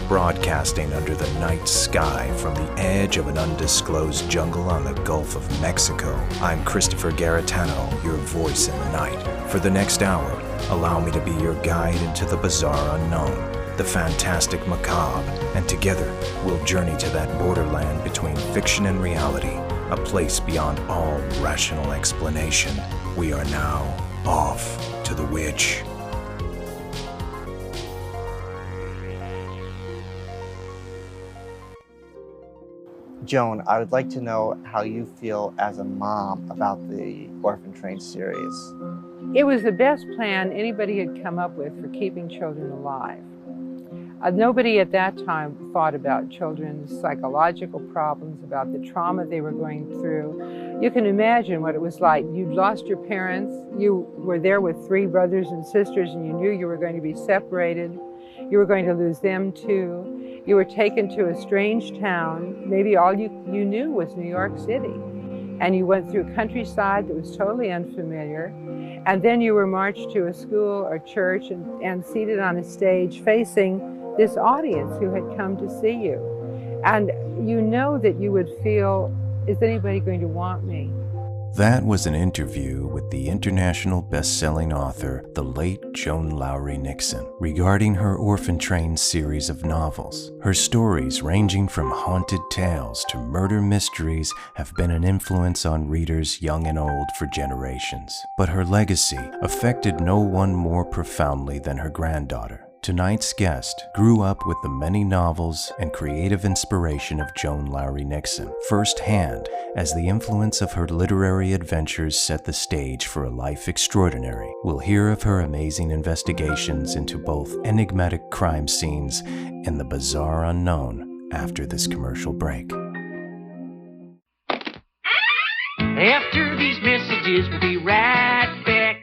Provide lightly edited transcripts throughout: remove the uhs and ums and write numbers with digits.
Broadcasting under the night sky from the edge of an undisclosed jungle on the Gulf of Mexico, I'm Christopher Garetano, your voice in the night. For the next hour, allow me to be your guide into the bizarre unknown, the fantastic macabre, and together we'll journey to that borderland between fiction and reality, a place beyond all rational explanation. We are now off to the witch. Joan, I would like to know how you feel as a mom about the Orphan Train series. It was the best plan anybody had come up with for keeping children alive. Nobody at that time thought about children's psychological problems, about the trauma they were going through. You can imagine what it was like. You'd lost your parents, you were there with 3 brothers and sisters, and you knew you were going to be separated. You were going to lose them too. You were taken to a strange town. Maybe all you knew was New York City. And you went through countryside that was totally unfamiliar. And then you were marched to a school or church and seated on a stage facing this audience who had come to see you. And you know that you would feel, is anybody going to want me? That was an interview with the international best-selling author, the late Joan Lowery Nixon, regarding her Orphan Train series of novels. Her stories, ranging from haunted tales to murder mysteries, have been an influence on readers young and old for generations. But her legacy affected no one more profoundly than her granddaughter. Tonight's guest grew up with the many novels and creative inspiration of Joan Lowery Nixon firsthand, as the influence of her literary adventures set the stage for a life extraordinary. We'll hear of her amazing investigations into both enigmatic crime scenes and the bizarre unknown after this commercial break. After these messages, we'll be right back.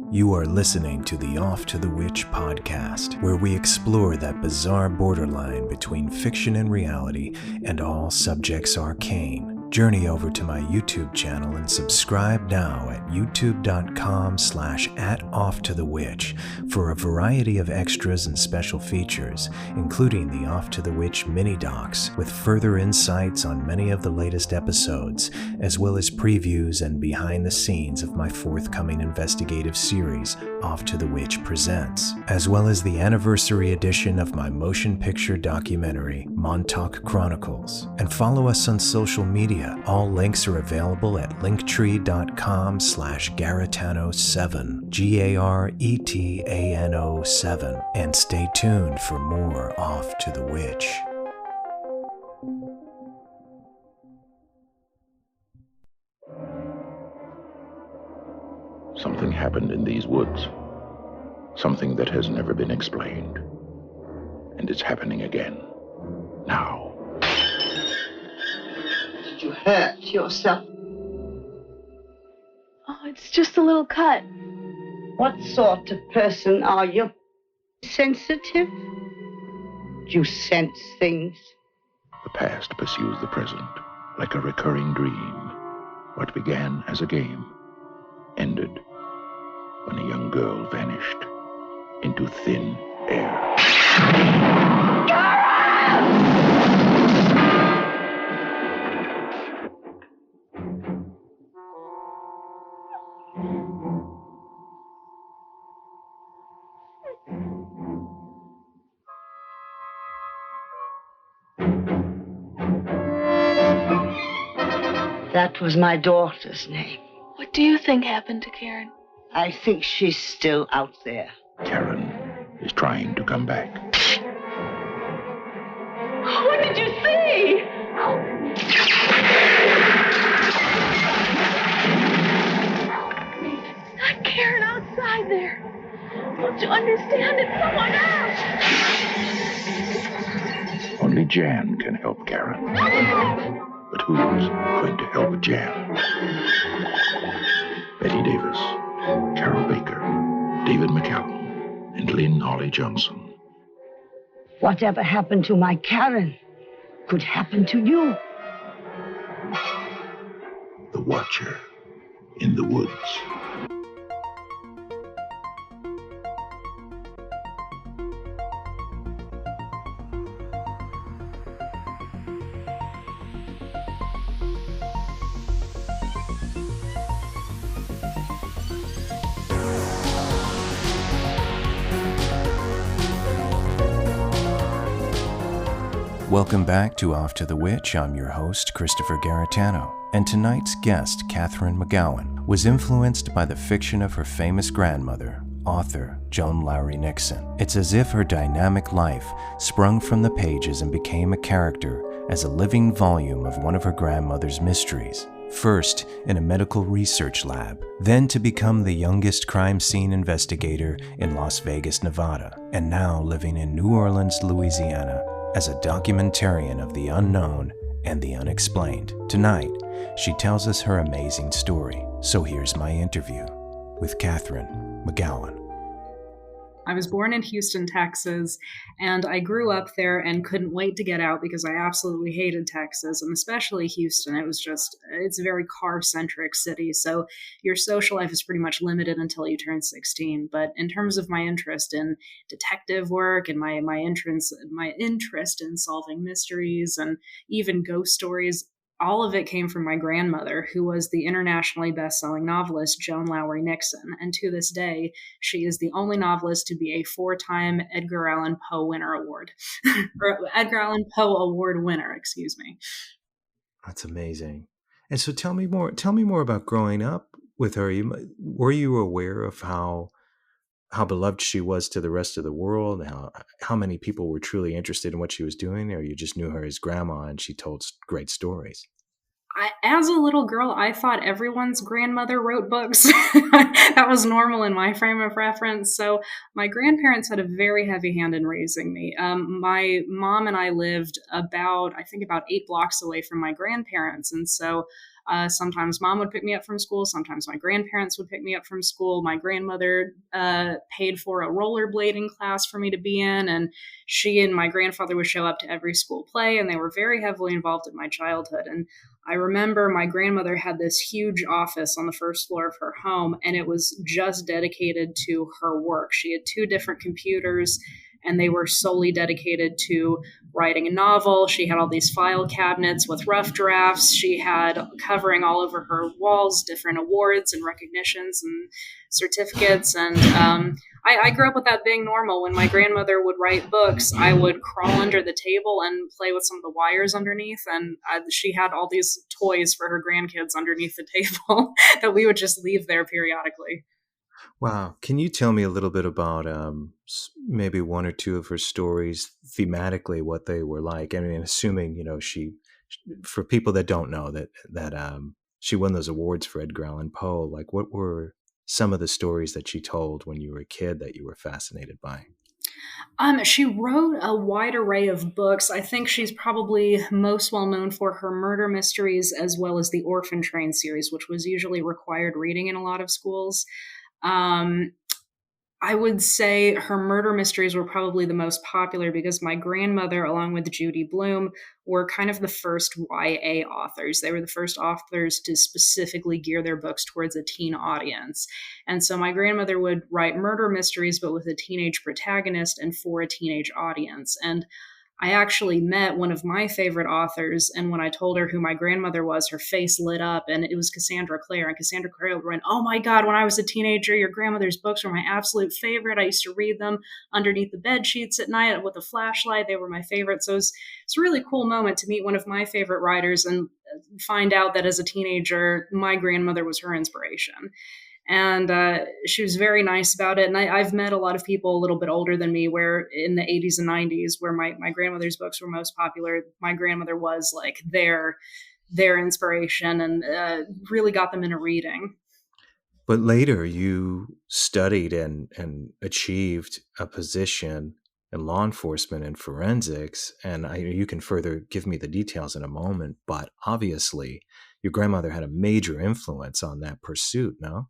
You are listening to the Off to the Witch podcast, where we explore that bizarre borderline between fiction and reality and all subjects arcane. Journey over to my YouTube channel and subscribe now at youtube.com/@offtothewitch for a variety of extras and special features, including the Off to the Witch mini docs with further insights on many of the latest episodes, as well as previews and behind the scenes of my forthcoming investigative series, Off to the Witch Presents, as well as the anniversary edition of my motion picture documentary, Montauk Chronicles. And follow us on social media. All links are available at linktree.com/Garetano7, GARETANO7, and stay tuned for more Off to the Witch. Something happened in these woods. Something that has never been explained. And it's happening again. Now. Did you hurt yourself? Oh, it's just a little cut. What sort of person are you? Sensitive? Do you sense things? The past pursues the present like a recurring dream. What began as a game ended when a young girl vanished into thin air. That was my daughter's name. What do you think happened to Karen? I think she's still out there. Karen is trying to come back. What did you see? Not Karen outside there. Don't you understand? It's someone else. Only Jan can help Karen. But who's going to help Jan? Betty Davis, Carol Baker, David McCallum, and Lynn Holly Johnson. Whatever happened to my Karen could happen to you. The Watcher in the Woods. Welcome back to Off to the Witch. I'm your host, Christopher Garitano, and tonight's guest, Katherine McGowan, was influenced by the fiction of her famous grandmother, author Joan Lowery Nixon. It's as if her dynamic life sprung from the pages and became a character as a living volume of one of her grandmother's mysteries. First in a medical research lab, then to become the youngest crime scene investigator in Las Vegas, Nevada, and now living in New Orleans, Louisiana, as a documentarian of the unknown and the unexplained. Tonight, she tells us her amazing story. So here's my interview with Katherine McGowan. I was born in Houston, Texas, and I grew up there and couldn't wait to get out because I absolutely hated Texas, and especially Houston. It's a very car-centric city, so your social life is pretty much limited until you turn 16. But in terms of my interest in detective work and my interest in solving mysteries and even ghost stories, all of it came from my grandmother, who was the internationally best-selling novelist Joan Lowery Nixon. And to this day, she is the only novelist to be a 4-time Edgar Allan Poe or Edgar Allan Poe Award winner, excuse me. That's amazing. And so tell me more about growing up with her. Were you aware of how beloved she was to the rest of the world? How many people were truly interested in what she was doing, or you just knew her as grandma and she told great stories? As a little girl, I thought everyone's grandmother wrote books. That was normal in my frame of reference. So my grandparents had a very heavy hand in raising me. My mom and I lived about 8 blocks away from my grandparents. And so sometimes mom would pick me up from school. Sometimes my grandparents would pick me up from school. My grandmother paid for a rollerblading class for me to be in, and she and my grandfather would show up to every school play, and they were very heavily involved in my childhood. And I remember my grandmother had this huge office on the first floor of her home, and it was just dedicated to her work. She had 2 different computers, and they were solely dedicated to writing a novel. She had all these file cabinets with rough drafts. She had covering all over her walls different awards and recognitions and certificates. And I grew up with that being normal. When my grandmother would write books, I would crawl under the table and play with some of the wires underneath. And she had all these toys for her grandkids underneath the table that we would just leave there periodically. Wow. Can you tell me a little bit about maybe one or two of her stories, thematically, what they were like? I mean, assuming, for people that don't know that she won those awards for Edgar Allan Poe, like what were some of the stories that she told when you were a kid that you were fascinated by? She wrote a wide array of books. I think she's probably most well known for her murder mysteries as well as the Orphan Train series, which was usually required reading in a lot of schools. I would say her murder mysteries were probably the most popular because my grandmother, along with Judy Blume, were kind of the first YA authors. They were the first authors to specifically gear their books towards a teen audience. And so my grandmother would write murder mysteries, but with a teenage protagonist and for a teenage audience. And I actually met one of my favorite authors, and when I told her who my grandmother was, her face lit up, and it was Cassandra Clare. And Cassandra Clare went, "Oh my God, when I was a teenager, your grandmother's books were my absolute favorite. I used to read them underneath the bed sheets at night with a flashlight. They were my favorite." So it's a really cool moment to meet one of my favorite writers and find out that as a teenager, my grandmother was her inspiration. And she was very nice about it. And I've met a lot of people a little bit older than me where in the 80s and 90s, where my grandmother's books were most popular, my grandmother was like their inspiration and really got them into reading. But later you studied and achieved a position in law enforcement and forensics. And you can further give me the details in a moment, but obviously your grandmother had a major influence on that pursuit, no?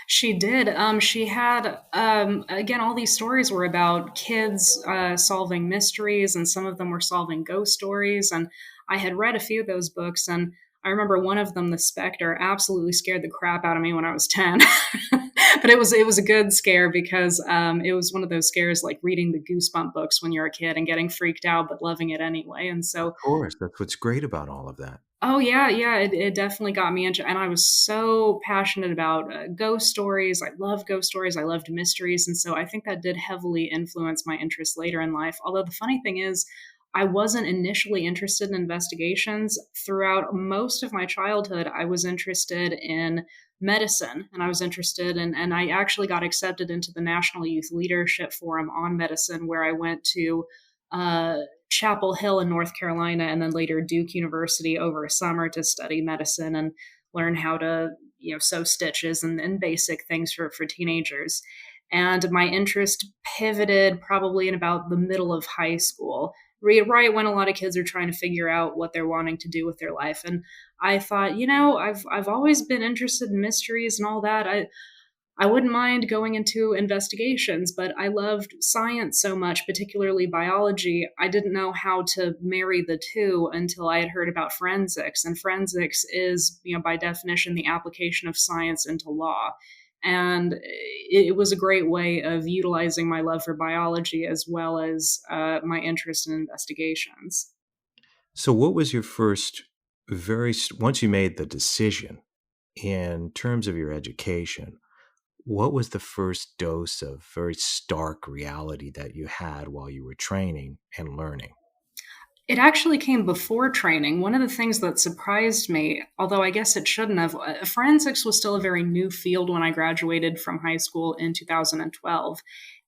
She did. She had, again, all these stories were about kids solving mysteries, and some of them were solving ghost stories. And I had read a few of those books, and I remember one of them, The Spectre, absolutely scared the crap out of me when I was 10. But it was a good scare because it was one of those scares like reading the Goosebump books when you're a kid and getting freaked out but loving it anyway. And so, of course, that's what's great about all of that. Oh, yeah. It definitely got me into, and I was so passionate about ghost stories. I love ghost stories. I loved mysteries. And so I think that did heavily influence my interest later in life. Although the funny thing is, I wasn't initially interested in investigations. Throughout most of my childhood, I was interested in medicine, and I was interested in, and I actually got accepted into the National Youth Leadership Forum on Medicine, where I went to uh, Chapel Hill in North Carolina and then later Duke University over a summer to study medicine and learn how to, sew stitches and basic things for teenagers. And my interest pivoted probably in about the middle of high school, right when a lot of kids are trying to figure out what they're wanting to do with their life. And I thought, I've always been interested in mysteries and all that. I wouldn't mind going into investigations, but I loved science so much, particularly biology. I didn't know how to marry the two until I had heard about forensics. And forensics is, by definition, the application of science into law. And it was a great way of utilizing my love for biology as well as my interest in investigations. So, what was your first once you made the decision in terms of your education? What was the first dose of very stark reality that you had while you were training and learning? It actually came before training. One of the things that surprised me, although I guess it shouldn't have, forensics was still a very new field when I graduated from high school in 2012.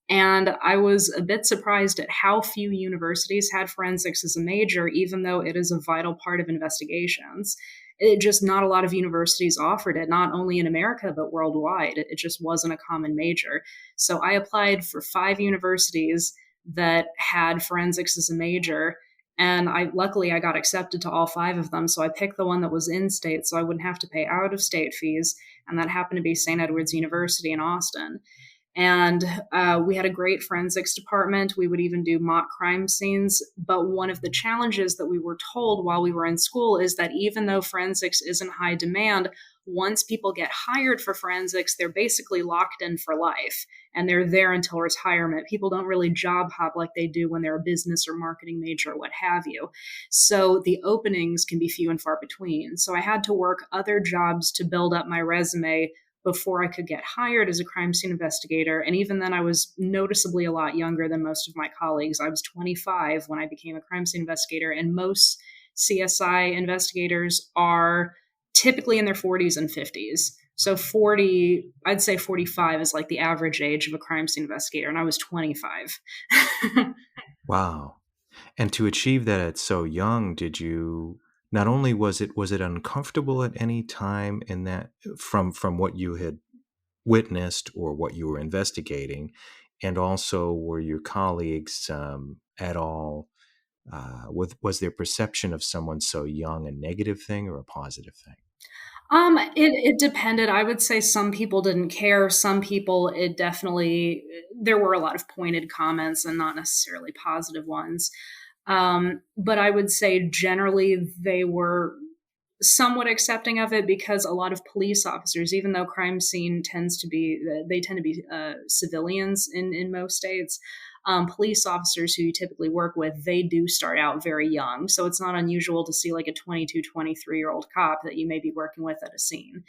And I was a bit surprised at how few universities had forensics as a major, even though it is a vital part of investigations. It just not a lot of universities offered it, not only in America, but worldwide. It just wasn't a common major. So I applied for 5 universities that had forensics as a major. And luckily I got accepted to all 5 of them. So I picked the one that was in state so I wouldn't have to pay out of state fees. And that happened to be St. Edward's University in Austin. And we had a great forensics department. We would even do mock crime scenes. But one of the challenges that we were told while we were in school is that even though forensics isn't high demand, once people get hired for forensics, they're basically locked in for life. And they're there until retirement. People don't really job hop like they do when they're a business or marketing major or what have you. So the openings can be few and far between. So I had to work other jobs to build up my resume before I could get hired as a crime scene investigator. And even then, I was noticeably a lot younger than most of my colleagues. I was 25 when I became a crime scene investigator, and most CSI investigators are typically in their 40s and 50s. So 40, I'd say 45 is like the average age of a crime scene investigator, and I was 25. Wow. And to achieve that at so young, did you not only was it uncomfortable at any time in that from what you had witnessed or what you were investigating, and also were your colleagues at all was their perception of someone so young a negative thing or a positive thing? It depended. I would say some people didn't care. Some people, there were a lot of pointed comments and not necessarily positive ones. But I would say generally they were somewhat accepting of it because a lot of police officers, even though crime scene tend to be civilians in most states, police officers who you typically work with, they do start out very young. So it's not unusual to see like a 22, 23-year-old cop that you may be working with at a scene.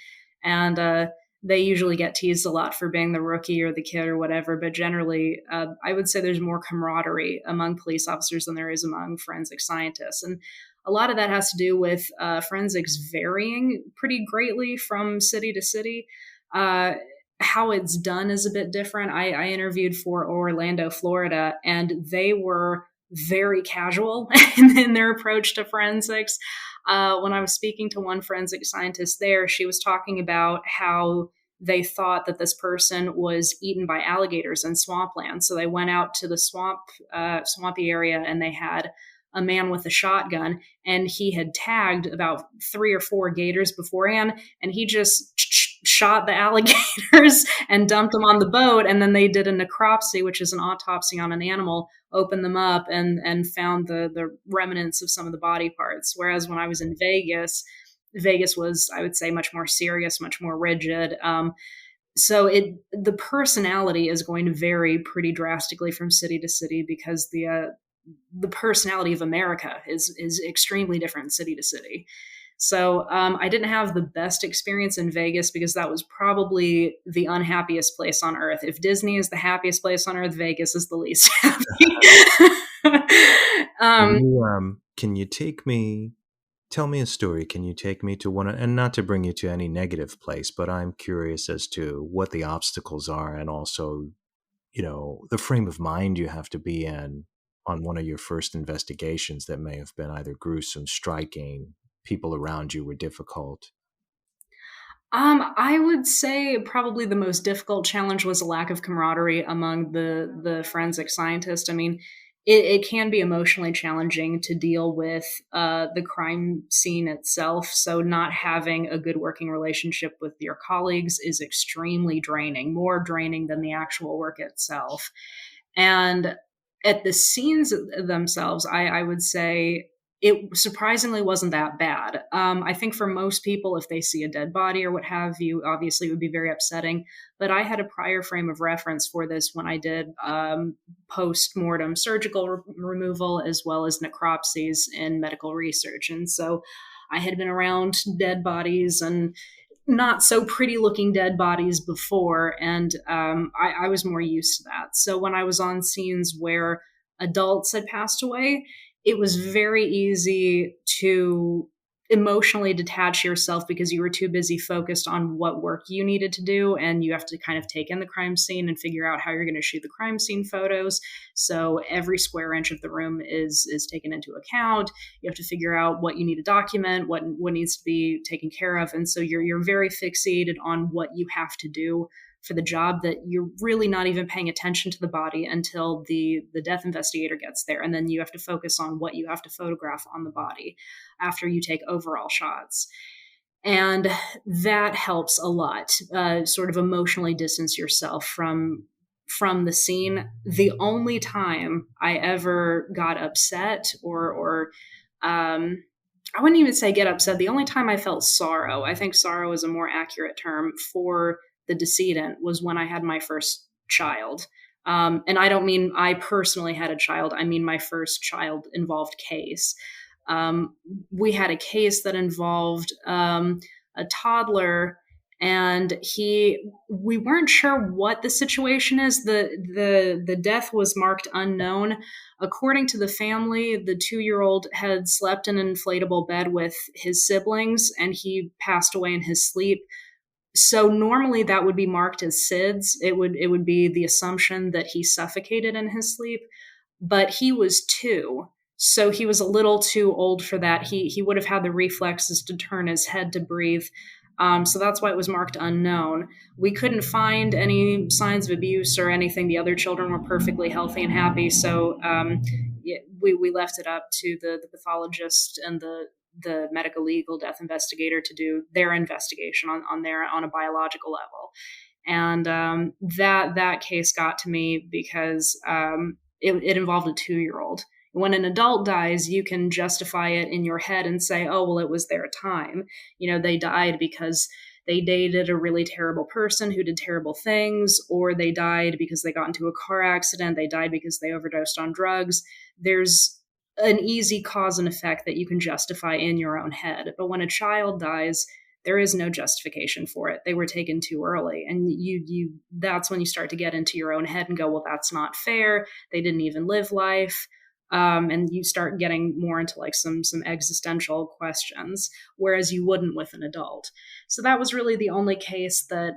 And they usually get teased a lot for being the rookie or the kid or whatever. But generally, I would say there's more camaraderie among police officers than there is among forensic scientists. And a lot of that has to do with forensics varying pretty greatly from city to city. How it's done is a bit different. I interviewed for Orlando, Florida, and they were very casual in their approach to forensics. When I was speaking to one forensic scientist there, she was talking about how they thought that this person was eaten by alligators in swampland. So they went out to the swampy area, and they had a man with a shotgun, and he had tagged about 3 or 4 gators beforehand, and he just shot the alligators and dumped them on the boat. And then they did a necropsy, which is an autopsy on an animal, opened them up and found the remnants of some of the body parts. Whereas when I was in Vegas was, I would say, much more serious, much more rigid. So the personality is going to vary pretty drastically from city to city because the personality of America is extremely different city to city. So I didn't have the best experience in Vegas because that was probably the unhappiest place on earth. If Disney is the happiest place on earth, Vegas is the least happy. Can you tell me a story? Can you take me to one, and not to bring you to any negative place, but I'm curious as to what the obstacles are, and also, the frame of mind you have to be in on one of your first investigations that may have been either gruesome, striking, people around you were difficult. I would say probably the most difficult challenge was a lack of camaraderie among the forensic scientists. I mean, it can be emotionally challenging to deal with the crime scene itself. So not having a good working relationship with your colleagues is extremely draining, more draining than the actual work itself. And at the scenes themselves, I would say it surprisingly wasn't that bad. I think for most people, if they see a dead body or what have you, obviously it would be very upsetting. But I had a prior frame of reference for this when I did post-mortem surgical removal as well as necropsies in medical research. And so I had been around dead bodies and not so pretty looking dead bodies before, and I was more used to that. So when I was on scenes where adults had passed away, it was very easy to emotionally detach yourself because you were too busy focused on what work you needed to do, and you have to kind of take in the crime scene and figure out how you're going to shoot the crime scene photos. So every square inch of the room is taken into account. You have to figure out what you need to document, what needs to be taken care of, and so you're very fixated on what you have to do for the job that you're really not even paying attention to the body until the death investigator gets there. And then you have to focus on what you have to photograph on the body after you take overall shots. And that helps a lot, sort of emotionally distance yourself from the scene. The only time I ever got upset or I wouldn't even say get upset. The only time I felt sorrow, I think sorrow is a more accurate term for the decedent, was when I had my first child. And I don't mean I personally had a child. I mean my first child involved case. We had a case that involved a toddler, and we weren't sure what the situation is. The death was marked unknown. According to the family, the 2-year-old had slept in an inflatable bed with his siblings, and he passed away in his sleep. So normally that would be marked as SIDS. It would be the assumption that he suffocated in his sleep, but he was 2. So he was a little too old for that. He would have had the reflexes to turn his head to breathe. So that's why it was marked unknown. We couldn't find any signs of abuse or anything. The other children were perfectly healthy and happy. So we left it up to the pathologist and the medical legal death investigator to do their investigation on a biological level. And that case got to me because it involved a 2-year-old. When an adult dies, you can justify it in your head and say, oh, well, it was their time. They died because they dated a really terrible person who did terrible things, or they died because they got into a car accident. They died because they overdosed on drugs. There's an easy cause and effect that you can justify in your own head. But when a child dies, there is no justification for it. They were taken too early. And that's when you start to get into your own head and go, well, that's not fair. They didn't even live life. And you start getting more into like some existential questions, whereas you wouldn't with an adult. So that was really the only case that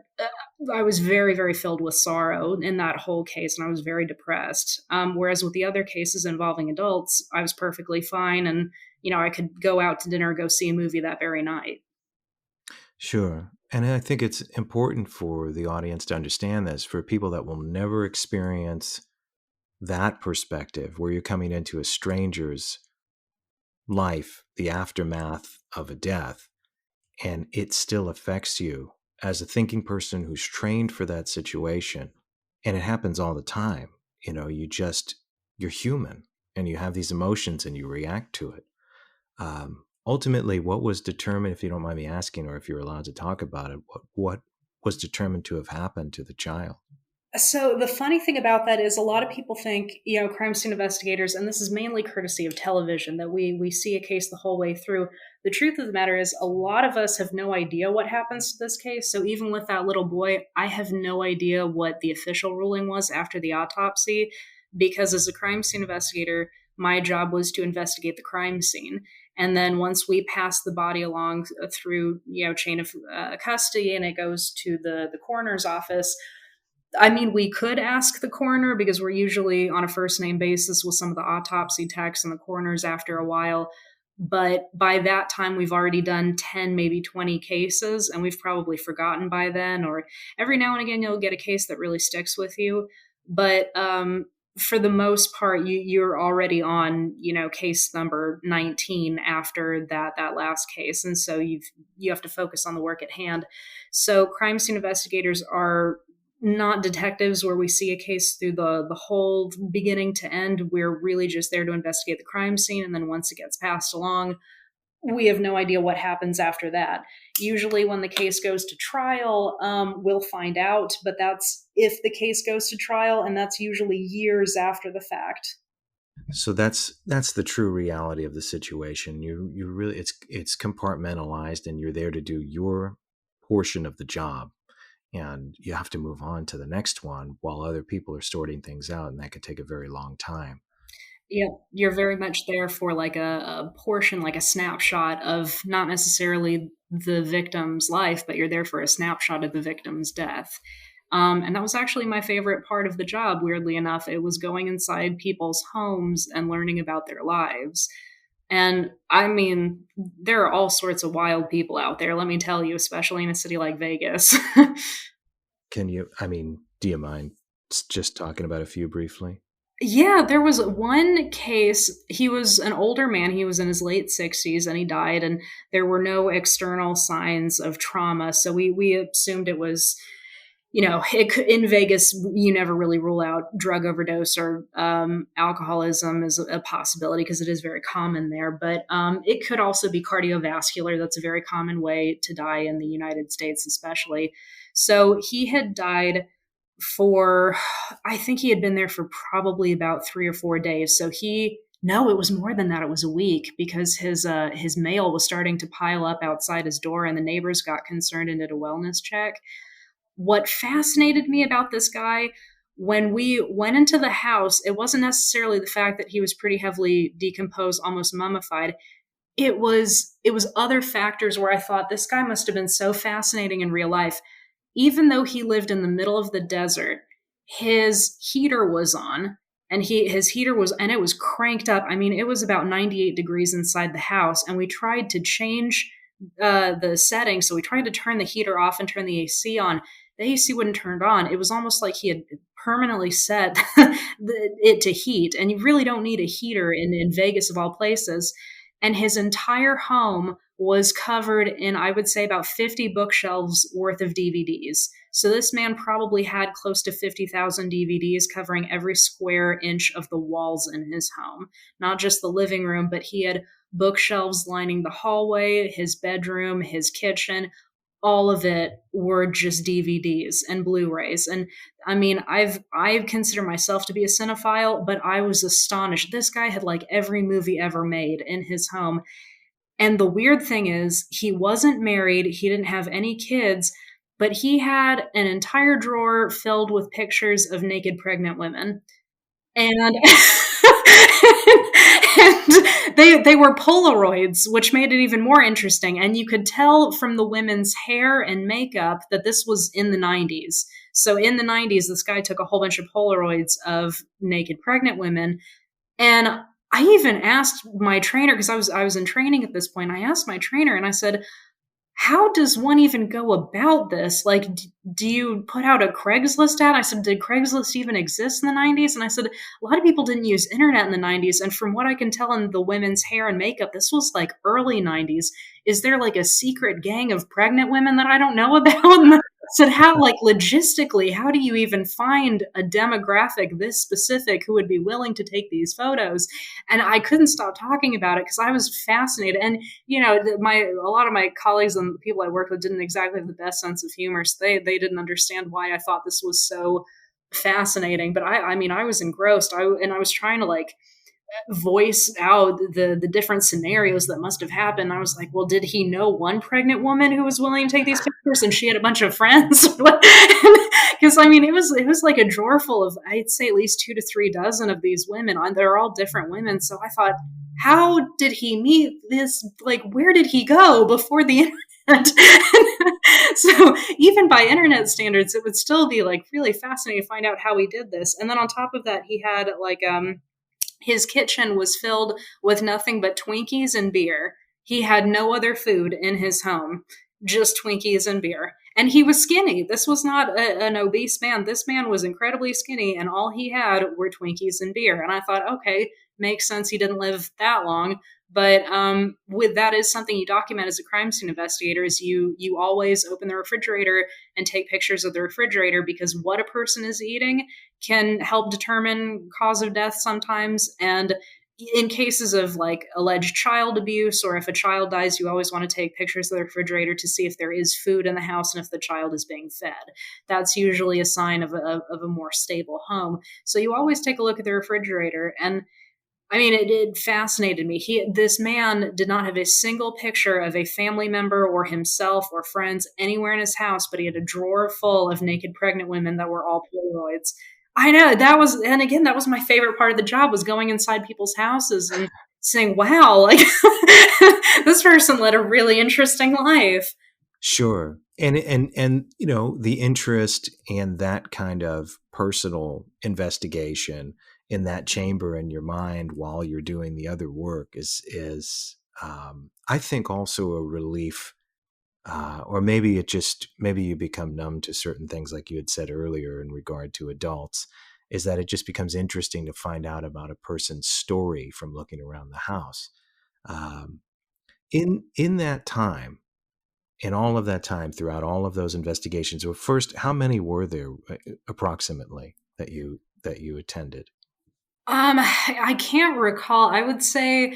I was very, very filled with sorrow in that whole case, and I was very depressed. Whereas with the other cases involving adults, I was perfectly fine, and I could go out to dinner, go see a movie that very night. Sure. And I think it's important for the audience to understand this, for people that will never experience that perspective, where you're coming into a stranger's life, the aftermath of a death, and it still affects you as a thinking person who's trained for that situation. And it happens all the time. You're human, and you have these emotions and you react to it. Ultimately, what was determined, if you don't mind me asking, or if you're allowed to talk about it, what was determined to have happened to the child? So the funny thing about that is a lot of people think, crime scene investigators, and this is mainly courtesy of television, that we see a case the whole way through. The truth of the matter is a lot of us have no idea what happens to this case. So even with that little boy, I have no idea what the official ruling was after the autopsy, because as a crime scene investigator, My job was to investigate the crime scene. And then once we pass the body along through, chain of custody and it goes to the coroner's office, I mean, we could ask the coroner because we're usually on a first name basis with some of the autopsy techs and the coroners after a while. But by that time, we've already done 10, maybe 20 cases, and we've probably forgotten by then. Or every now and again, you'll get a case that really sticks with you. But for the most part, you're already on, case number 19 after that last case. And so you have to focus on the work at hand. So crime scene investigators are not detectives where we see a case through the whole beginning to end. We're really just there to investigate the crime scene. And then once it gets passed along, we have no idea what happens after that. Usually when the case goes to trial, we'll find out, but that's if the case goes to trial, and that's usually years after the fact. So that's the true reality of the situation. You really, it's compartmentalized, and you're there to do your portion of the job. And you have to move on to the next one while other people are sorting things out, and that could take a very long time. Yeah, you're very much there for like a portion, like a snapshot of not necessarily the victim's life, but you're there for a snapshot of the victim's death. And that was actually my favorite part of the job, weirdly enough. It was going inside people's homes and learning about their lives. And I mean, there are all sorts of wild people out there, let me tell you, especially in a city like Vegas. Do you mind just talking about a few briefly? Yeah, there was one case. He was an older man. He was in his late 60s and he died, and there were no external signs of trauma. So we assumed it was, in Vegas, you never really rule out drug overdose or alcoholism as a possibility because it is very common there. But it could also be cardiovascular. That's a very common way to die in the United States, especially. So he had died I think he had been there for probably about 3 or 4 days. So no, it was more than that. It was a week because his mail was starting to pile up outside his door, and the neighbors got concerned and did a wellness check. What fascinated me about this guy, when we went into the house, it wasn't necessarily the fact that he was pretty heavily decomposed, almost mummified. It was other factors where I thought this guy must have been so fascinating in real life. Even though he lived in the middle of the desert, his heater was on, and it was cranked up. I mean, it was about 98 degrees inside the house, and we tried to change the setting. So we tried to turn the heater off and turn the AC on. The AC wouldn't turn on. It was almost like he had permanently set it to heat, and you really don't need a heater in Vegas of all places. And his entire home was covered in, I would say, about 50 bookshelves worth of DVDs. So this man probably had close to 50,000 DVDs covering every square inch of the walls in his home. Not just the living room, but he had bookshelves lining the hallway, his bedroom, his kitchen. All of it were just DVDs and Blu-rays. And I mean, I consider myself to be a cinephile, but I was astonished. This guy had like every movie ever made in his home. And the weird thing is, he wasn't married. He didn't have any kids, but he had an entire drawer filled with pictures of naked pregnant women. And and they were Polaroids, which made it even more interesting. And you could tell from the women's hair and makeup that this was in the 90s. So in the 90s, this guy took a whole bunch of Polaroids of naked pregnant women. And I even asked my trainer, because I was in training at this point, I asked my trainer and I said, how does one even go about this? Like, do you put out a Craigslist ad? I said, did Craigslist even exist in the 90s? And I said, a lot of people didn't use internet in the 90s. And from what I can tell in the women's hair and makeup, this was like early 90s. Is there like a secret gang of pregnant women that I don't know about? And I said, how, like logistically, how do you even find a demographic this specific who would be willing to take these photos? And I couldn't stop talking about it because I was fascinated. And, a lot of my colleagues and people I worked with didn't exactly have the best sense of humor. So they didn't understand why I thought this was so fascinating. But I mean, I was engrossed. I was trying to voice out the different scenarios that must have happened. I was like, well, did he know one pregnant woman who was willing to take these pictures and she had a bunch of friends? Because I mean, it was like a drawer full of, I'd say, at least 2 to 3 dozen of these women. They're all different women. So I thought, how did he meet this? Like, where did he go before the internet? So even by internet standards, it would still be like really fascinating to find out how he did this. And then on top of that, he had like his kitchen was filled with nothing but Twinkies and beer. He had no other food in his home, just Twinkies and beer. And he was skinny. This was not an obese man. This man was incredibly skinny, and all he had were Twinkies and beer. And I thought, okay, makes sense. He didn't live that long. But with that is something you document as a crime scene investigator is you always open the refrigerator and take pictures of the refrigerator, because what a person is eating can help determine cause of death sometimes. And in cases of like alleged child abuse, or if a child dies, you always want to take pictures of the refrigerator to see if there is food in the house and if the child is being fed. That's usually a sign of a more stable home. So you always take a look at the refrigerator. And I mean, it fascinated me. This man did not have a single picture of a family member or himself or friends anywhere in his house, but he had a drawer full of naked pregnant women that were all Polaroids. I know and again, that was my favorite part of the job, was going inside people's houses and saying, wow, like this person led a really interesting life. Sure. And you know, the interest and that kind of personal investigation in that chamber in your mind while you're doing the other work is I think also a relief, or maybe you become numb to certain things, like you had said earlier in regard to adults, is that it just becomes interesting to find out about a person's story from looking around the house. In that time, in all of that time, throughout all of those investigations, well, first, how many were there approximately that you attended? I can't recall. I would say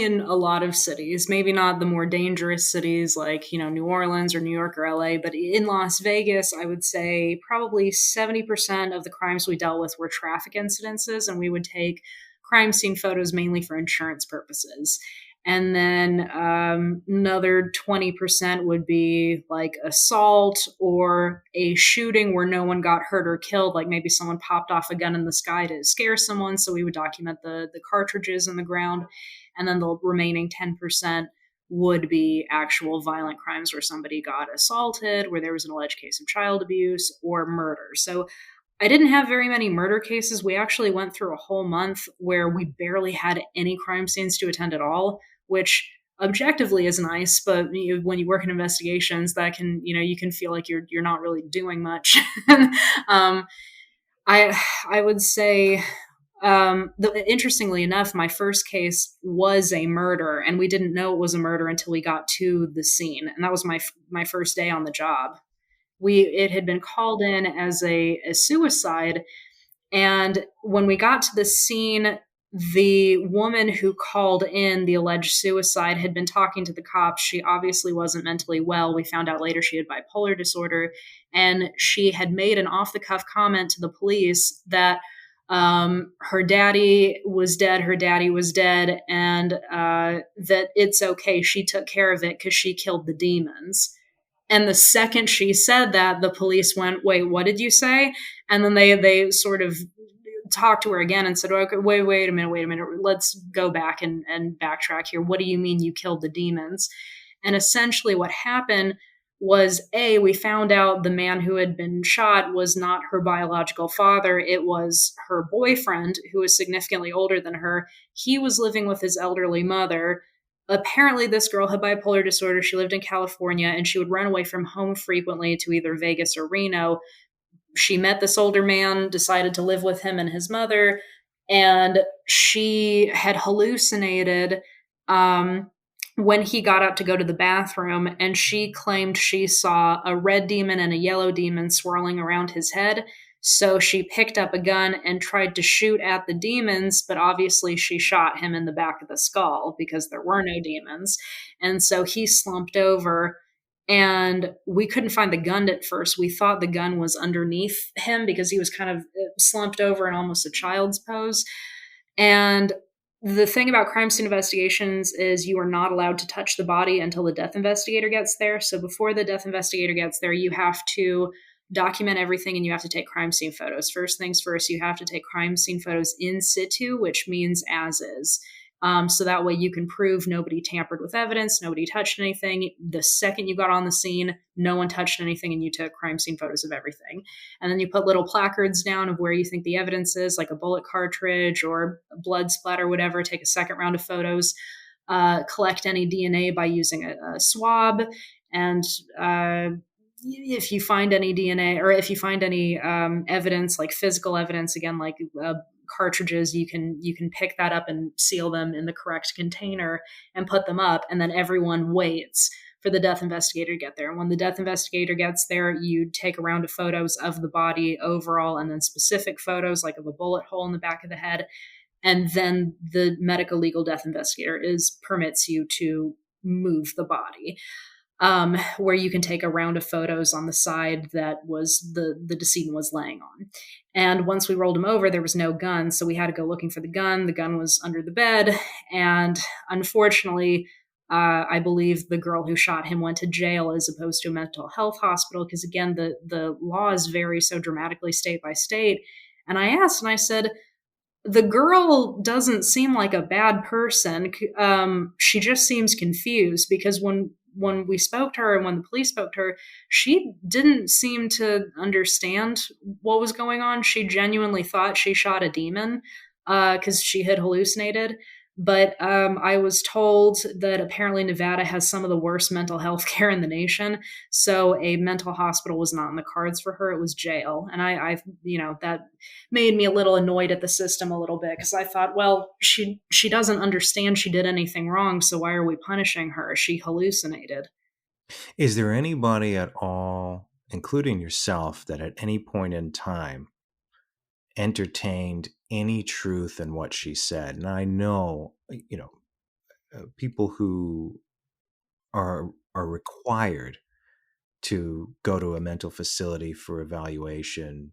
in a lot of cities, maybe not the more dangerous cities like, New Orleans or New York or LA, but in Las Vegas, I would say probably 70% of the crimes we dealt with were traffic incidences, and we would take crime scene photos mainly for insurance purposes. And then another 20% would be like assault or a shooting where no one got hurt or killed, like maybe someone popped off a gun in the sky to scare someone. So we would document the cartridges in the ground. And then the remaining 10% would be actual violent crimes where somebody got assaulted, where there was an alleged case of child abuse or murder. So I didn't have very many murder cases. We actually went through a whole month where we barely had any crime scenes to attend at all, which objectively is nice, but when you work in investigations, that can, you can feel like you're not really doing much. I would say, interestingly enough, my first case was a murder, and we didn't know it was a murder until we got to the scene, and that was my first day on the job. It had been called in as a suicide, and when we got to the scene, the woman who called in the alleged suicide had been talking to the cops. She obviously wasn't mentally well. We found out later she had bipolar disorder, and she had made an off-the-cuff comment to the police that her daddy was dead, and that it's okay. She took care of it because she killed the demons. And the second she said that, the police went, wait, what did you say? And then they sort of talked to her again and said, okay, wait a minute. Let's go back and backtrack here. What do you mean you killed the demons? And essentially what happened was, we found out the man who had been shot was not her biological father. It was her boyfriend, who was significantly older than her. He was living with his elderly mother. Apparently, this girl had bipolar disorder. She lived in California, and she would run away from home frequently to either Vegas or Reno. She met this older man, decided to live with him and his mother, and she had hallucinated when he got up to go to the bathroom, and she claimed she saw a red demon and a yellow demon swirling around his head. So she picked up a gun and tried to shoot at the demons, but obviously she shot him in the back of the skull because there were no demons. And so he slumped over, and we couldn't find the gun at first. We thought the gun was underneath him because he was kind of slumped over in almost a child's pose. And the thing about crime scene investigations is you are not allowed to touch the body until the death investigator gets there. So before the death investigator gets there, you have to document everything and you have to take crime scene photos. First things first, you have to take crime scene photos in situ, which means as is. So that way you can prove nobody tampered with evidence, nobody touched anything. The second you got on the scene, no one touched anything and you took crime scene photos of everything. And then you put little placards down of where you think the evidence is, like a bullet cartridge or blood splatter, whatever. Take a second round of photos, collect any DNA by using a swab. And if you find any DNA or if you find any evidence, like physical evidence, again, like cartridges, you can pick that up and seal them in the correct container and put them up, and then everyone waits for the death investigator to get there. And when the death investigator gets there, you take a round of photos of the body overall, and then specific photos like of a bullet hole in the back of the head, and then the medical legal death investigator permits you to move the body. Where you can take a round of photos on the side that was the decedent was laying on. And once we rolled him over, there was no gun. So we had to go looking for the gun. The gun was under the bed. And unfortunately, I believe the girl who shot him went to jail as opposed to a mental health hospital. Because again, the laws vary so dramatically state by state. And I asked and I said, the girl doesn't seem like a bad person. She just seems confused because when we spoke to her and when the police spoke to her, she didn't seem to understand what was going on. She genuinely thought she shot a demon because she had hallucinated. But I was told that apparently Nevada has some of the worst mental health care in the nation. So a mental hospital was not in the cards for her. It was jail. And I that made me a little annoyed at the system a little bit because I thought, well, she doesn't understand she did anything wrong. So why are we punishing her? She hallucinated. Is there anybody at all, including yourself, that at any point in time entertained any truth in what she said? And I know, people who are required to go to a mental facility for evaluation,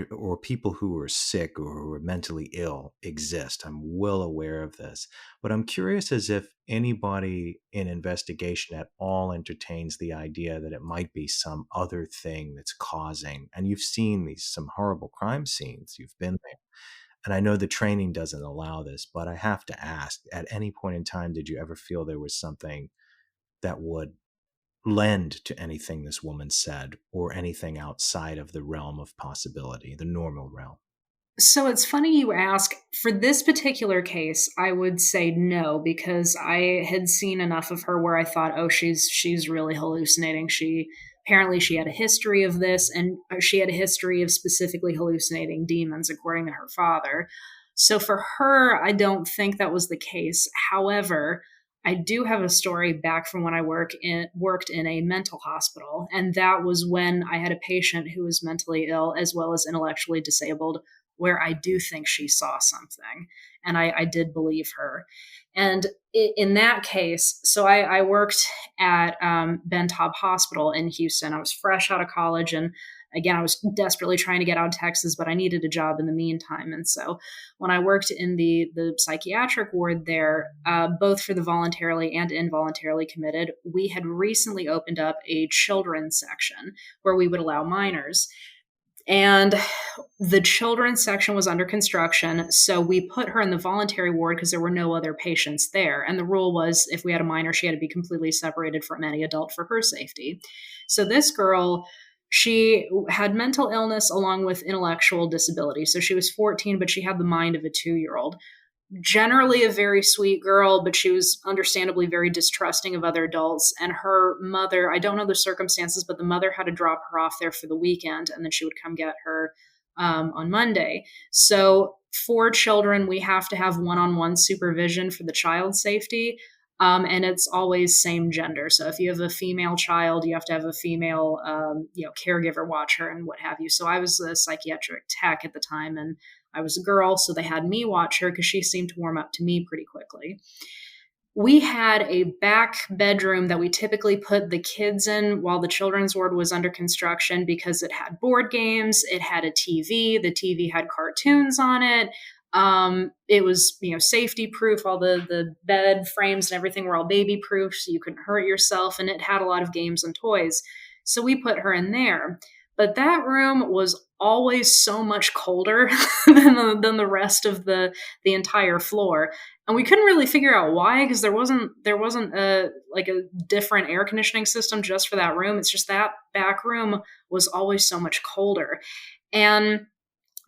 or people who are sick or who are mentally ill exist. I'm well aware of this, but I'm curious as if anybody in investigation at all entertains the idea that it might be some other thing that's causing. And you've seen some horrible crime scenes. You've been there. And I know the training doesn't allow this, but I have to ask, at any point in time, did you ever feel there was something that would lend to anything this woman said or anything outside of the realm of possibility, the normal realm? So it's funny you ask. For this particular case, I would say no, because I had seen enough of her where I thought, oh, she's really hallucinating. Apparently she had a history of this, and she had a history of specifically hallucinating demons, according to her father. So for her, I don't think that was the case. However, I do have a story back from when I worked in a mental hospital, and that was when I had a patient who was mentally ill as well as intellectually disabled, where I do think she saw something, and I did believe her. And in that case, so I worked at Ben Taub Hospital in Houston. I was fresh out of college, and again, I was desperately trying to get out of Texas, but I needed a job in the meantime. And so when I worked in the psychiatric ward there, both for the voluntarily and involuntarily committed, we had recently opened up a children's section where we would allow minors. And the children's section was under construction. So we put her in the voluntary ward because there were no other patients there. And the rule was if we had a minor, she had to be completely separated from any adult for her safety. So this girl, she had mental illness along with intellectual disability. So she was 14, but she had the mind of a 2-year-old. Generally a very sweet girl, but she was understandably very distrusting of other adults. And her mother, I don't know the circumstances, but the mother had to drop her off there for the weekend, and then she would come get her on Monday. So for children, we have to have one-on-one supervision for the child's safety. And it's always same gender. So if you have a female child, you have to have a female, caregiver watch her and what have you. So I was a psychiatric tech at the time, and I was a girl, so they had me watch her because she seemed to warm up to me pretty quickly. We had a back bedroom that we typically put the kids in while the children's ward was under construction because it had board games, it had a TV, the TV had cartoons on it. It was, safety proof. All the bed frames and everything were all baby proof, so you couldn't hurt yourself. And it had a lot of games and toys. So we put her in there. But that room was always so much colder than the rest of the entire floor. And we couldn't really figure out why, because there wasn't a different air conditioning system just for that room. It's just that back room was always so much colder. And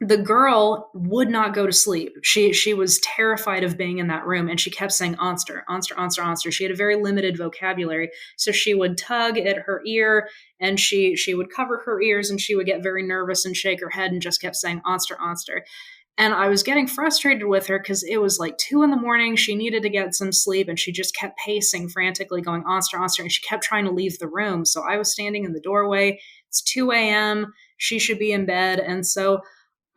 the girl would not go to sleep. She was terrified of being in that room, and she kept saying "onster, onster, onster, onster." She had a very limited vocabulary, so she would tug at her ear, and she would cover her ears, and she would get very nervous and shake her head, and just kept saying "onster, onster." And I was getting frustrated with her because it was like 2 a.m. She needed to get some sleep, and she just kept pacing frantically, going "onster, onster," and she kept trying to leave the room. So I was standing in the doorway. It's 2 a.m. She should be in bed, and so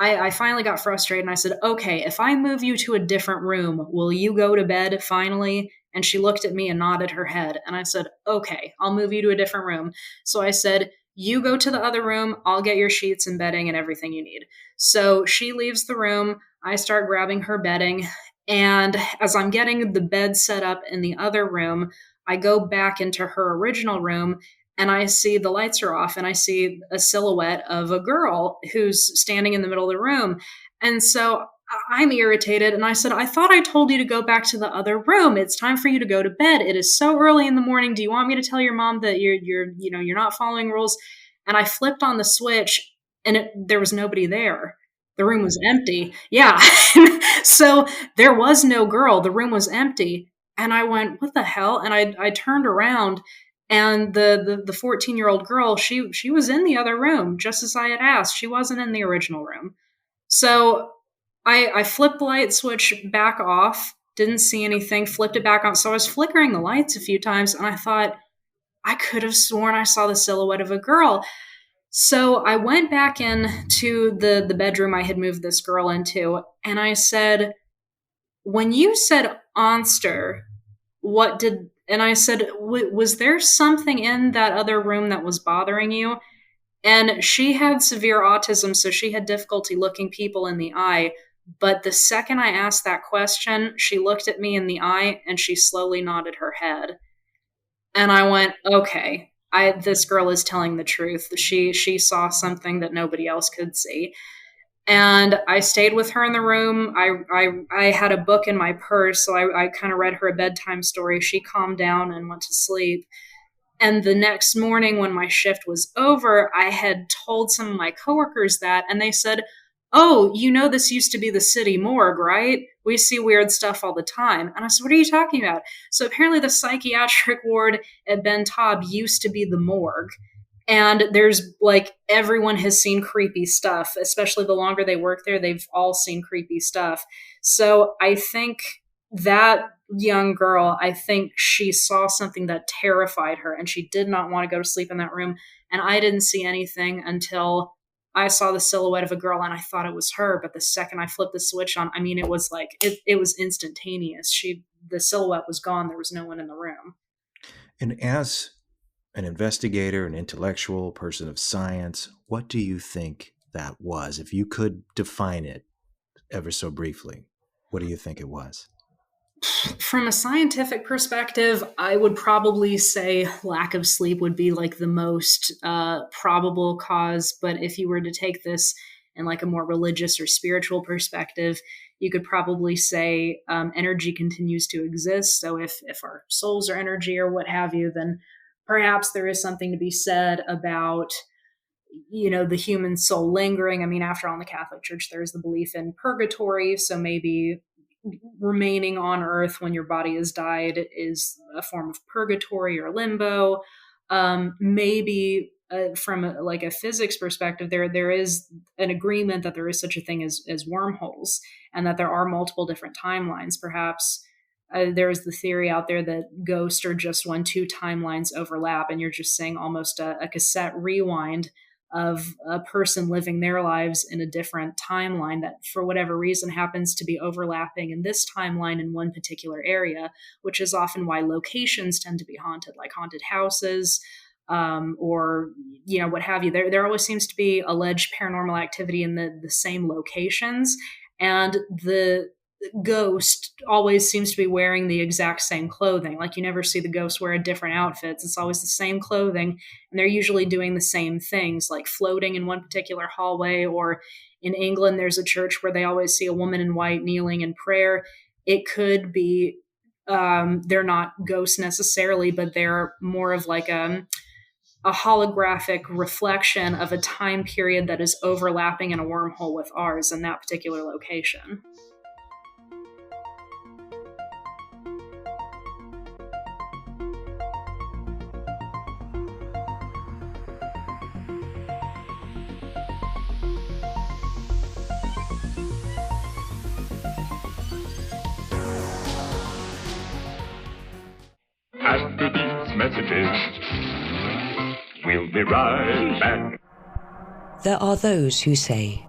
I finally got frustrated, and I said, "Okay, if I move you to a different room, will you go to bed finally?" And she looked at me and nodded her head. And I said, "Okay, I'll move you to a different room." So I said, "You go to the other room. I'll get your sheets and bedding and everything you need." So she leaves the room. I start grabbing her bedding. And as I'm getting the bed set up in the other room, I go back into her original room, and I see the lights are off, and I see a silhouette of a girl who's standing in the middle of the room. And so I'm irritated, and I said, "I thought I told you to go back to the other room. It's time for you to go to bed. It is so early in the morning. Do you want me to tell your mom that you're not following rules?" And I flipped on the switch, and there was nobody there. The room was empty. Yeah. So there was no girl. The room was empty. And I went, "What the hell?" And I turned around, and the 14-year-old girl, she was in the other room, just as I had asked. She wasn't in the original room. So I flipped the light switch back off, didn't see anything, flipped it back on. So I was flickering the lights a few times, and I thought, I could have sworn I saw the silhouette of a girl. So I went back into the bedroom I had moved this girl into, and I said, "When you said onster, what did..." And I said, "Was there something in that other room that was bothering you?" And she had severe autism, so she had difficulty looking people in the eye. But the second I asked that question, she looked at me in the eye, and she slowly nodded her head. And I went, "Okay, this girl is telling the truth. She saw something that nobody else could see." And I stayed with her in the room. I had a book in my purse, so I kind of read her a bedtime story. She calmed down and went to sleep. And the next morning when my shift was over, I had told some of my coworkers that, and they said, "Oh, this used to be the city morgue, right? We see weird stuff all the time." And I said, "What are you talking about?" So apparently the psychiatric ward at Ben Taub used to be the morgue. And there's everyone has seen creepy stuff, especially the longer they work there, they've all seen creepy stuff. So I think that young girl, I think she saw something that terrified her, and she did not want to go to sleep in that room. And I didn't see anything until I saw the silhouette of a girl, and I thought it was her. But the second I flipped the switch on, it was it was instantaneous. The silhouette was gone. There was no one in the room. And as an investigator, an intellectual person of science, what do you think that was? If you could define it ever so briefly, what do you think it was? From a scientific perspective, I would probably say lack of sleep would be the most probable cause. But if you were to take this in a more religious or spiritual perspective, you could probably say energy continues to exist. So if our souls are energy or what have you, then perhaps there is something to be said about the human soul lingering. After all, in the Catholic Church, there is the belief in purgatory. So maybe remaining on earth when your body has died is a form of purgatory or limbo. Maybe from a physics perspective, there is an agreement that there is such a thing as wormholes, and that there are multiple different timelines. Perhaps there is the theory out there that ghosts are just when 2 timelines overlap, and you're just saying almost a cassette rewind of a person living their lives in a different timeline that for whatever reason happens to be overlapping in this timeline in one particular area, which is often why locations tend to be haunted, like haunted houses, or what have you. There always seems to be alleged paranormal activity in the same locations. And the ghost always seems to be wearing the exact same clothing. Like you never see the ghost wear different outfits. It's always the same clothing. And they're usually doing the same things, like floating in one particular hallway, or in England, there's a church where they always see a woman in white kneeling in prayer. It could be they're not ghosts necessarily, but they're more of like a holographic reflection of a time period that is overlapping in a wormhole with ours in that particular location. After these messages, we'll be right back. There are those who say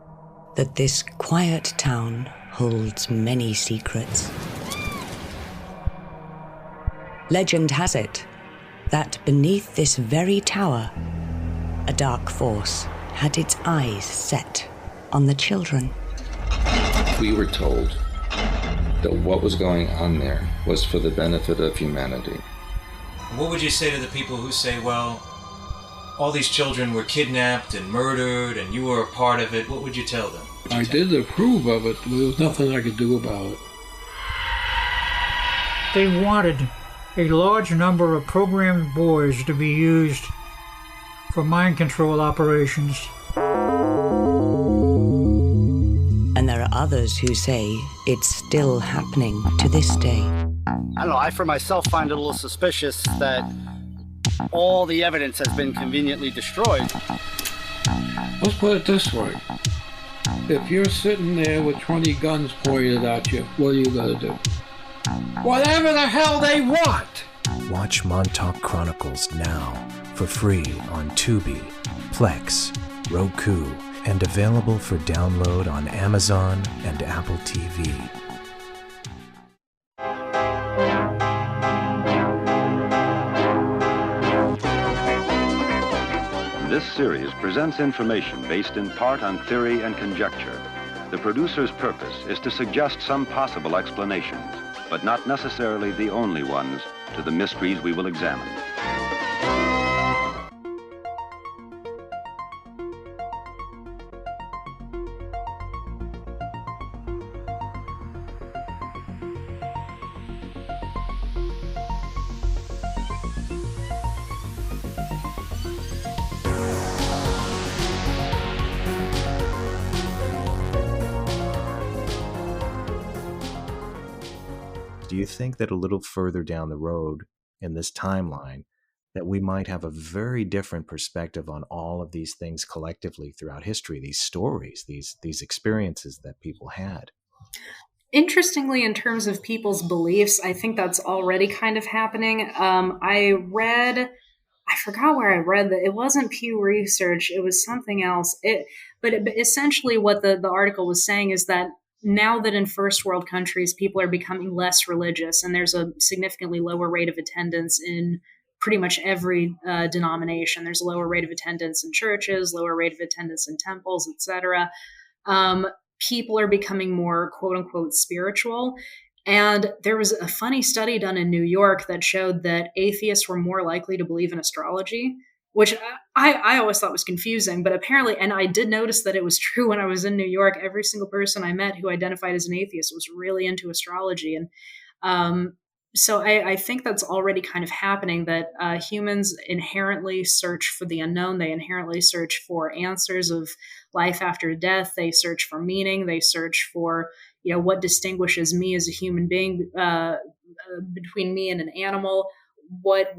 that this quiet town holds many secrets. Legend has it that beneath this very tower, a dark force had its eyes set on the children. We were told that what was going on there was for the benefit of humanity. What would you say to the people who say, well, all these children were kidnapped and murdered and you were a part of it? What would you tell them? I did approve of it, but there was nothing I could do about it. They wanted a large number of programmed boys to be used for mind control operations. And there are others who say it's still happening to this day. I don't know, I for myself find it a little suspicious that all the evidence has been conveniently destroyed. Let's put it this way. If you're sitting there with 20 guns pointed at you, what are you going to do? Whatever the hell they want! Watch Montauk Chronicles now for free on Tubi, Plex, Roku, and available for download on Amazon and Apple TV. This series presents information based in part on theory and conjecture. The producer's purpose is to suggest some possible explanations, but not necessarily the only ones, to the mysteries we will examine. Do you think that a little further down the road in this timeline that we might have a very different perspective on all of these things collectively throughout history, these stories, these experiences that people had? Interestingly, in terms of people's beliefs, I think that's already kind of happening. I forgot where I read that. It wasn't Pew Research, it was something else. But essentially what the article was saying is that now that in first world countries, people are becoming less religious and there's a significantly lower rate of attendance in pretty much every denomination. There's a lower rate of attendance in churches, lower rate of attendance in temples, etc. People are becoming more quote unquote spiritual. And there was a funny study done in New York that showed that atheists were more likely to believe in astrology, which I always thought was confusing, but apparently, and I did notice that it was true when I was in New York, every single person I met who identified as an atheist was really into astrology. And so I think that's already kind of happening, that humans inherently search for the unknown. They inherently search for answers of life after death. They search for meaning. They search for, what distinguishes me as a human being between me and an animal. What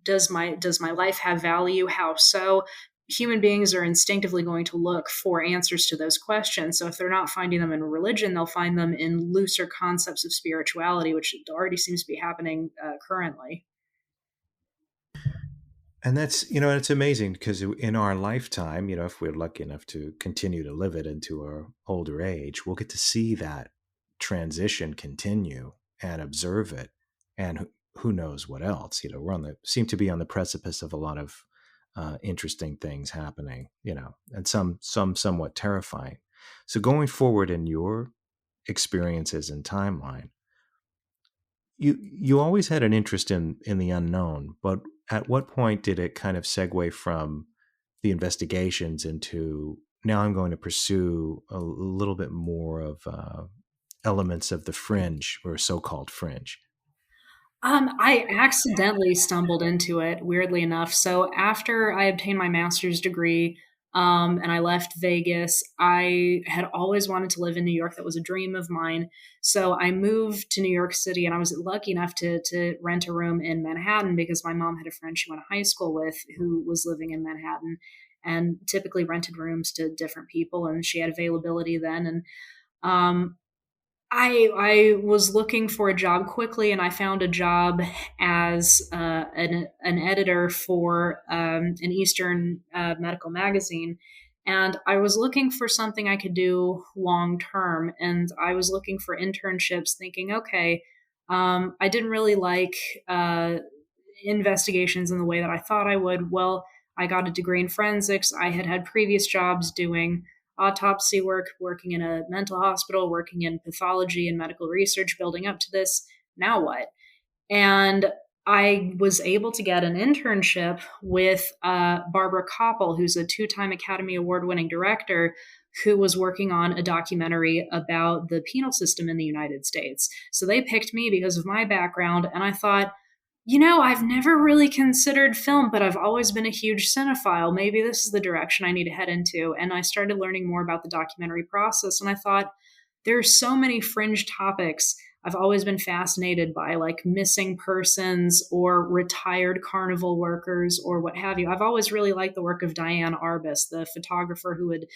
does my life have value? How so? Human beings are instinctively going to look for answers to those questions. So if they're not finding them in religion, they'll find them in looser concepts of spirituality, which already seems to be happening currently. And that's, it's amazing because in our lifetime, if we're lucky enough to continue to live it into our older age, we'll get to see that transition continue and observe it. And who knows what else, we're seem to be on the precipice of a lot of interesting things happening, and some somewhat terrifying. So going forward in your experiences and timeline. You always had an interest in the unknown, but at what point did it kind of segue from the investigations into, now I'm going to pursue a little bit more of elements of the fringe, or so-called fringe? I accidentally stumbled into it, weirdly enough. So after I obtained my master's degree, and I left Vegas, I had always wanted to live in New York. That was a dream of mine. So I moved to New York City, and I was lucky enough to rent a room in Manhattan because my mom had a friend she went to high school with who was living in Manhattan and typically rented rooms to different people, and she had availability then. And I was looking for a job quickly, and I found a job as an editor for an Eastern medical magazine. And I was looking for something I could do long term. And I was looking for internships, thinking, okay, I didn't really like investigations in the way that I thought I would. Well, I got a degree in forensics. I had had previous jobs doing autopsy work, working in a mental hospital, working in pathology and medical research, building up to this. Now what? And I was able to get an internship with Barbara Koppel, who's a 2-time Academy Award-winning director who was working on a documentary about the penal system in the United States. So they picked me because of my background, and I thought, I've never really considered film, but I've always been a huge cinephile. Maybe this is the direction I need to head into. And I started learning more about the documentary process. And I thought, there are so many fringe topics I've always been fascinated by, like missing persons or retired carnival workers or what have you. I've always really liked the work of Diane Arbus, the photographer who would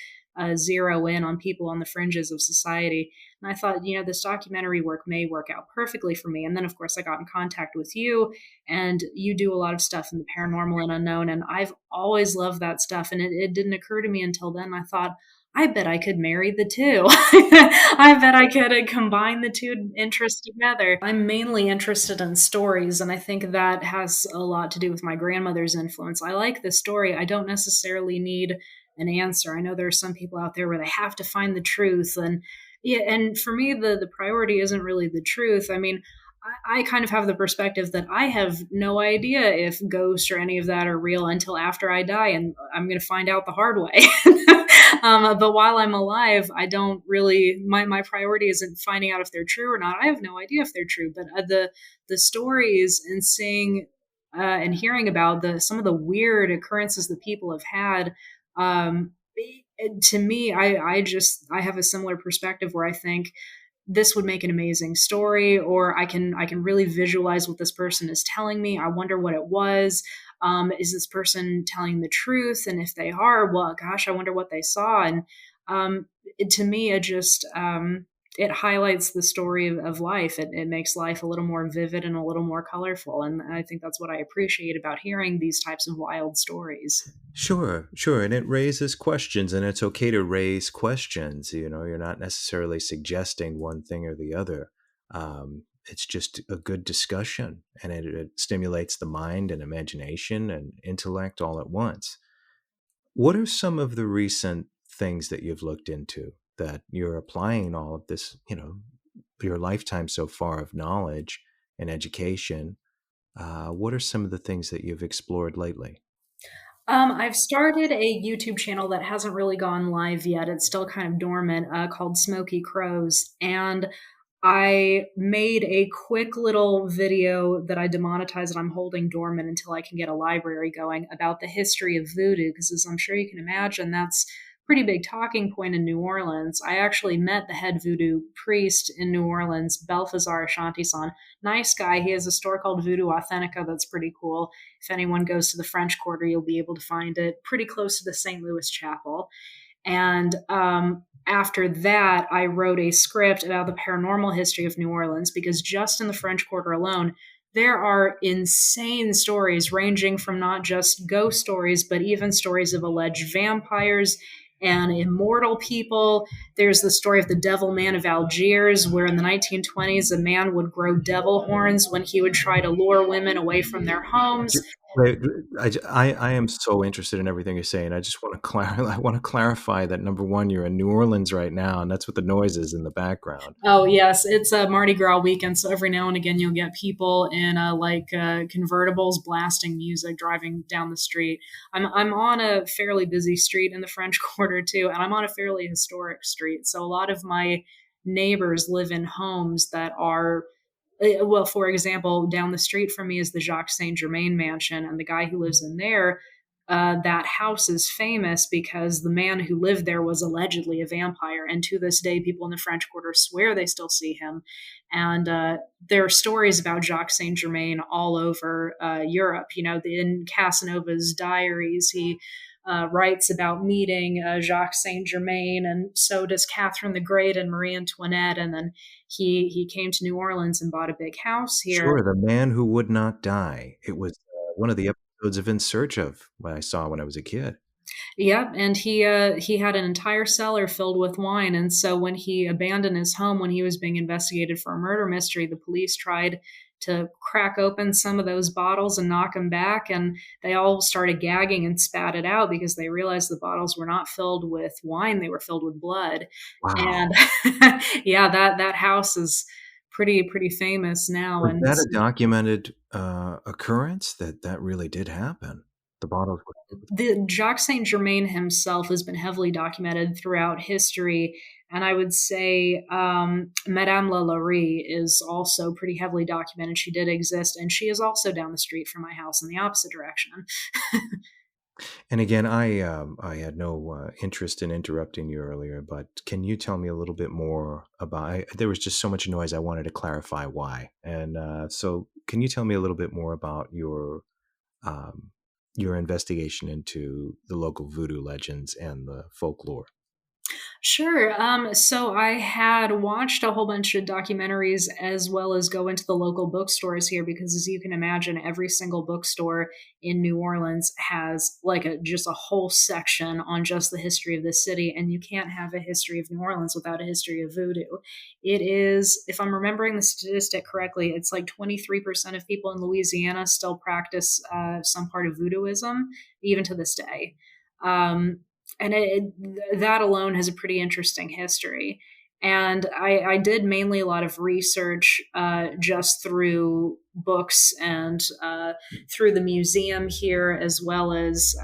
zero in on people on the fringes of society. And I thought, this documentary work may work out perfectly for me. And then, of course, I got in contact with you, and you do a lot of stuff in the paranormal and unknown. And I've always loved that stuff. And it didn't occur to me until then. I thought, I bet I could marry the two. I bet I could combine the two interests together. I'm mainly interested in stories, and I think that has a lot to do with my grandmother's influence. I like the story. I don't necessarily need an answer. I know there are some people out there where they have to find the truth, and for me, the priority isn't really the truth. I mean, I kind of have the perspective that I have no idea if ghosts or any of that are real until after I die, and I'm going to find out the hard way. But while I'm alive, I don't really, my priority isn't finding out if they're true or not. I have no idea if they're true, but the stories and seeing and hearing about some of the weird occurrences that people have had, to me, I have a similar perspective where I think this would make an amazing story, or I can really visualize what this person is telling me. I wonder what it was. Is this person telling the truth? And if they are, well, gosh, I wonder what they saw. And to me, it highlights the story of life. It makes life a little more vivid and a little more colorful. And I think that's what I appreciate about hearing these types of wild stories. Sure. And it raises questions, and it's okay to raise questions. You're not necessarily suggesting one thing or the other. It's just a good discussion, and it stimulates the mind and imagination and intellect all at once. What are some of the recent things that you've looked into that you're applying all of this, your lifetime so far of knowledge and education? What are some of the things that you've explored lately? I've started a YouTube channel that hasn't really gone live yet. It's still kind of dormant, called Smoky Crows. And I made a quick little video that I demonetized and I'm holding dormant until I can get a library going about the history of voodoo, because as I'm sure you can imagine, that's a pretty big talking point in New Orleans. I actually met the head voodoo priest in New Orleans, Balthazar Ashanti-san. Nice guy. He has a store called Voodoo Authentica that's pretty cool. If anyone goes to the French Quarter, you'll be able to find it pretty close to the St. Louis Chapel. And after that, I wrote a script about the paranormal history of New Orleans, because just in the French Quarter alone, there are insane stories ranging from not just ghost stories, but even stories of alleged vampires and immortal people. There's the story of the Devil Man of Algiers, where in the 1920s, a man would grow devil horns when he would try to lure women away from their homes. Wait, I am so interested in everything you're saying. I just want to I want to clarify that number one, you're in New Orleans right now, and that's what the noise is in the background. Oh yes, it's a Mardi Gras weekend, so every now and again you'll get people in convertibles blasting music driving down the street. I'm on a fairly busy street in the French Quarter too, and I'm on a fairly historic street. So a lot of my neighbors live in homes that are well, for example, down the street from me is the Jacques Saint Germain mansion, and the guy who lives in there, that house is famous because the man who lived there was allegedly a vampire, and to this day, people in the French Quarter swear they still see him. And there are stories about Jacques Saint Germain all over Europe. You know, in Casanova's diaries, he writes about meeting Jacques Saint Germain, and so does Catherine the Great and Marie Antoinette. And then he came to New Orleans and bought a big house here. Sure, The Man Who Would Not Die. It was one of the episodes of In Search of what I saw when I was a kid. Yep, and he had an entire cellar filled with wine, and so when he abandoned his home when he was being investigated for a murder mystery, the police tried to crack open some of those bottles and knock him back, and they all started gagging and spat it out because they realized the bottles were not filled with wine, they were filled with blood. Wow. And yeah, that house is pretty famous now. Was And that a documented occurrence that really did happen? The bottles were... The Jacques Saint Germain himself has been heavily documented throughout history, and I would say Madame Lowery is also pretty heavily documented. She did exist, and she is also down the street from my house in the opposite direction. And again, I had no interest in interrupting you earlier, but can you tell me a little bit more about? There was just so much noise. I wanted to clarify why, and so can you tell me a little bit more about your investigation into the local voodoo legends and the folklore? Sure. So I had watched a whole bunch of documentaries as well as go into the local bookstores here because, as you can imagine, every single bookstore in New Orleans has just a whole section on just the history of the city, and you can't have a history of New Orleans without a history of voodoo. It is, if I'm remembering the statistic correctly, it's like 23% of people in Louisiana still practice some part of voodooism, even to this day. And that alone has a pretty interesting history. And I did mainly a lot of research just through books and through the museum here, as well as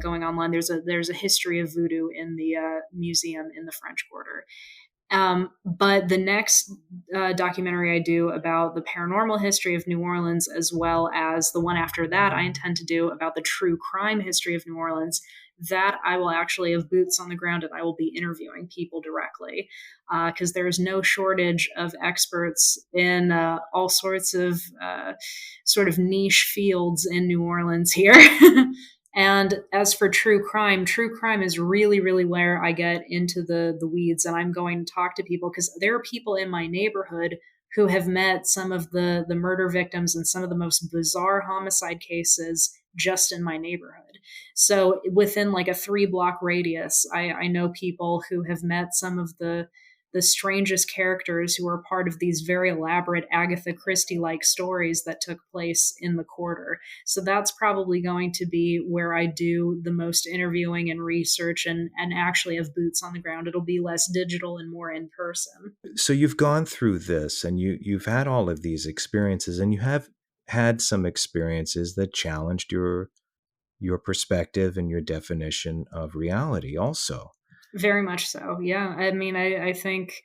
going online. There's a history of voodoo in the museum in the French Quarter. But the next documentary I do about the paranormal history of New Orleans, as well as the one after that, I intend to do about the true crime history of New Orleans. That I will actually have boots on the ground and I will be interviewing people directly because there's no shortage of experts in all sorts of sort of niche fields in New Orleans here. And as for true crime is really, really where I get into the weeds, and I'm going to talk to people because there are people in my neighborhood who have met some of the murder victims and some of the most bizarre homicide cases just in my neighborhood. So within like a 3-block radius, I know people who have met some of the strangest characters who are part of these very elaborate Agatha Christie-like stories that took place in the quarter. So that's probably going to be where I do the most interviewing and research and actually have boots on the ground. It'll be less digital and more in person. So you've gone through this and you've had all of these experiences, and you have had some experiences that challenged your perspective and your definition of reality also. Very much so. Yeah. I mean, I think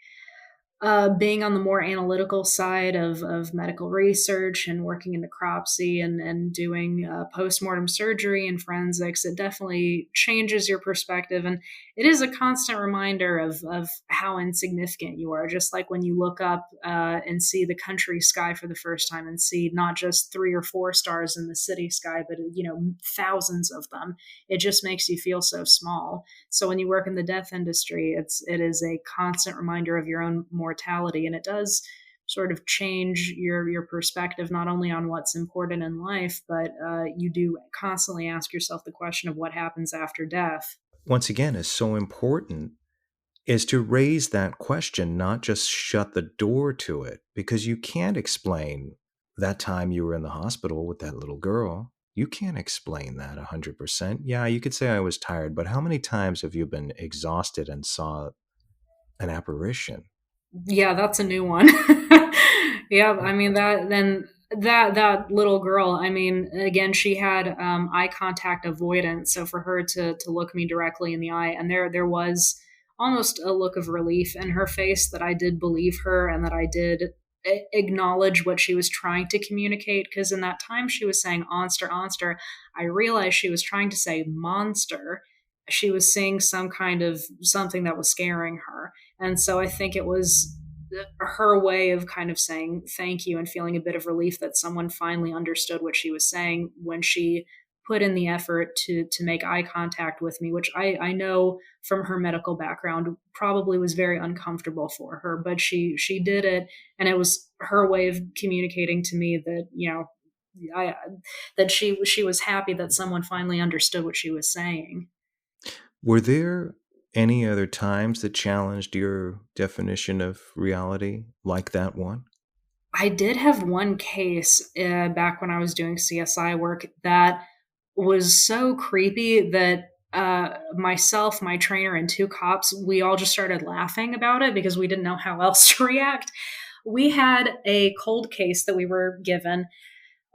being on the more analytical side of medical research and working in necropsy and doing post-mortem surgery and forensics, it definitely changes your perspective. And it is a constant reminder of how insignificant you are. Just like when you look up and see the country sky for the first time and see not just 3 or 4 stars in the city sky, but, thousands of them. It just makes you feel so small. So when you work in the death industry, it is a constant reminder of your own mortality, and it does sort of change your perspective not only on what's important in life, but you do constantly ask yourself the question of what happens after death. Once again, is so important is to raise that question, not just shut the door to it, because you can't explain that time you were in the hospital with that little girl. You can't explain that 100%. Yeah, you could say I was tired, but how many times have you been exhausted and saw an apparition? Yeah, that's a new one. Yeah, I mean that little girl, I mean, again, she had eye contact avoidance. So for her to look me directly in the eye, and there was almost a look of relief in her face that I did believe her and that I did acknowledge what she was trying to communicate. Because in that time she was saying "onster, onster," I realized she was trying to say monster. She was seeing some kind of something that was scaring her. And so I think it was her way of kind of saying thank you and feeling a bit of relief that someone finally understood what she was saying when she put in the effort to make eye contact with me, which I know from her medical background probably was very uncomfortable for her, but she did it, and it was her way of communicating to me that, you know, that she was happy that someone finally understood what she was saying. Were there any other times that challenged your definition of reality like that one? I did have one case back when I was doing CSI work that was so creepy that myself, my trainer, and two cops, we all just started laughing about it because we didn't know how else to react. We had a cold case that we were given.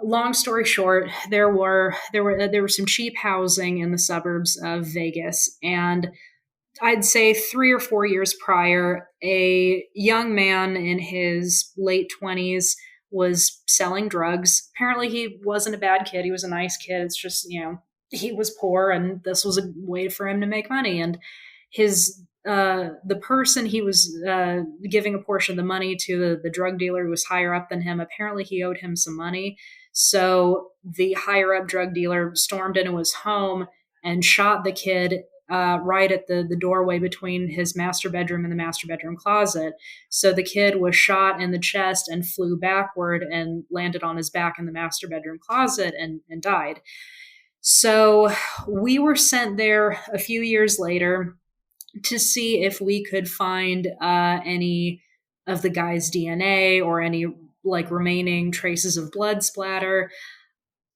Long story short, there were some cheap housing in the suburbs of Vegas, and I'd say 3 or 4 years prior, a young man in his late 20s was selling drugs. Apparently, he wasn't a bad kid. He was a nice kid. It's just, you know, he was poor, and this was a way for him to make money. And the person he was giving a portion of the money to, the drug dealer who was higher up than him, apparently he owed him some money. So the higher up drug dealer stormed into his home and shot the kid right at the doorway between his master bedroom and the master bedroom closet. So the kid was shot in the chest and flew backward and landed on his back in the master bedroom closet and died. So we were sent there a few years later to see if we could find any of the guy's DNA or any like remaining traces of blood splatter.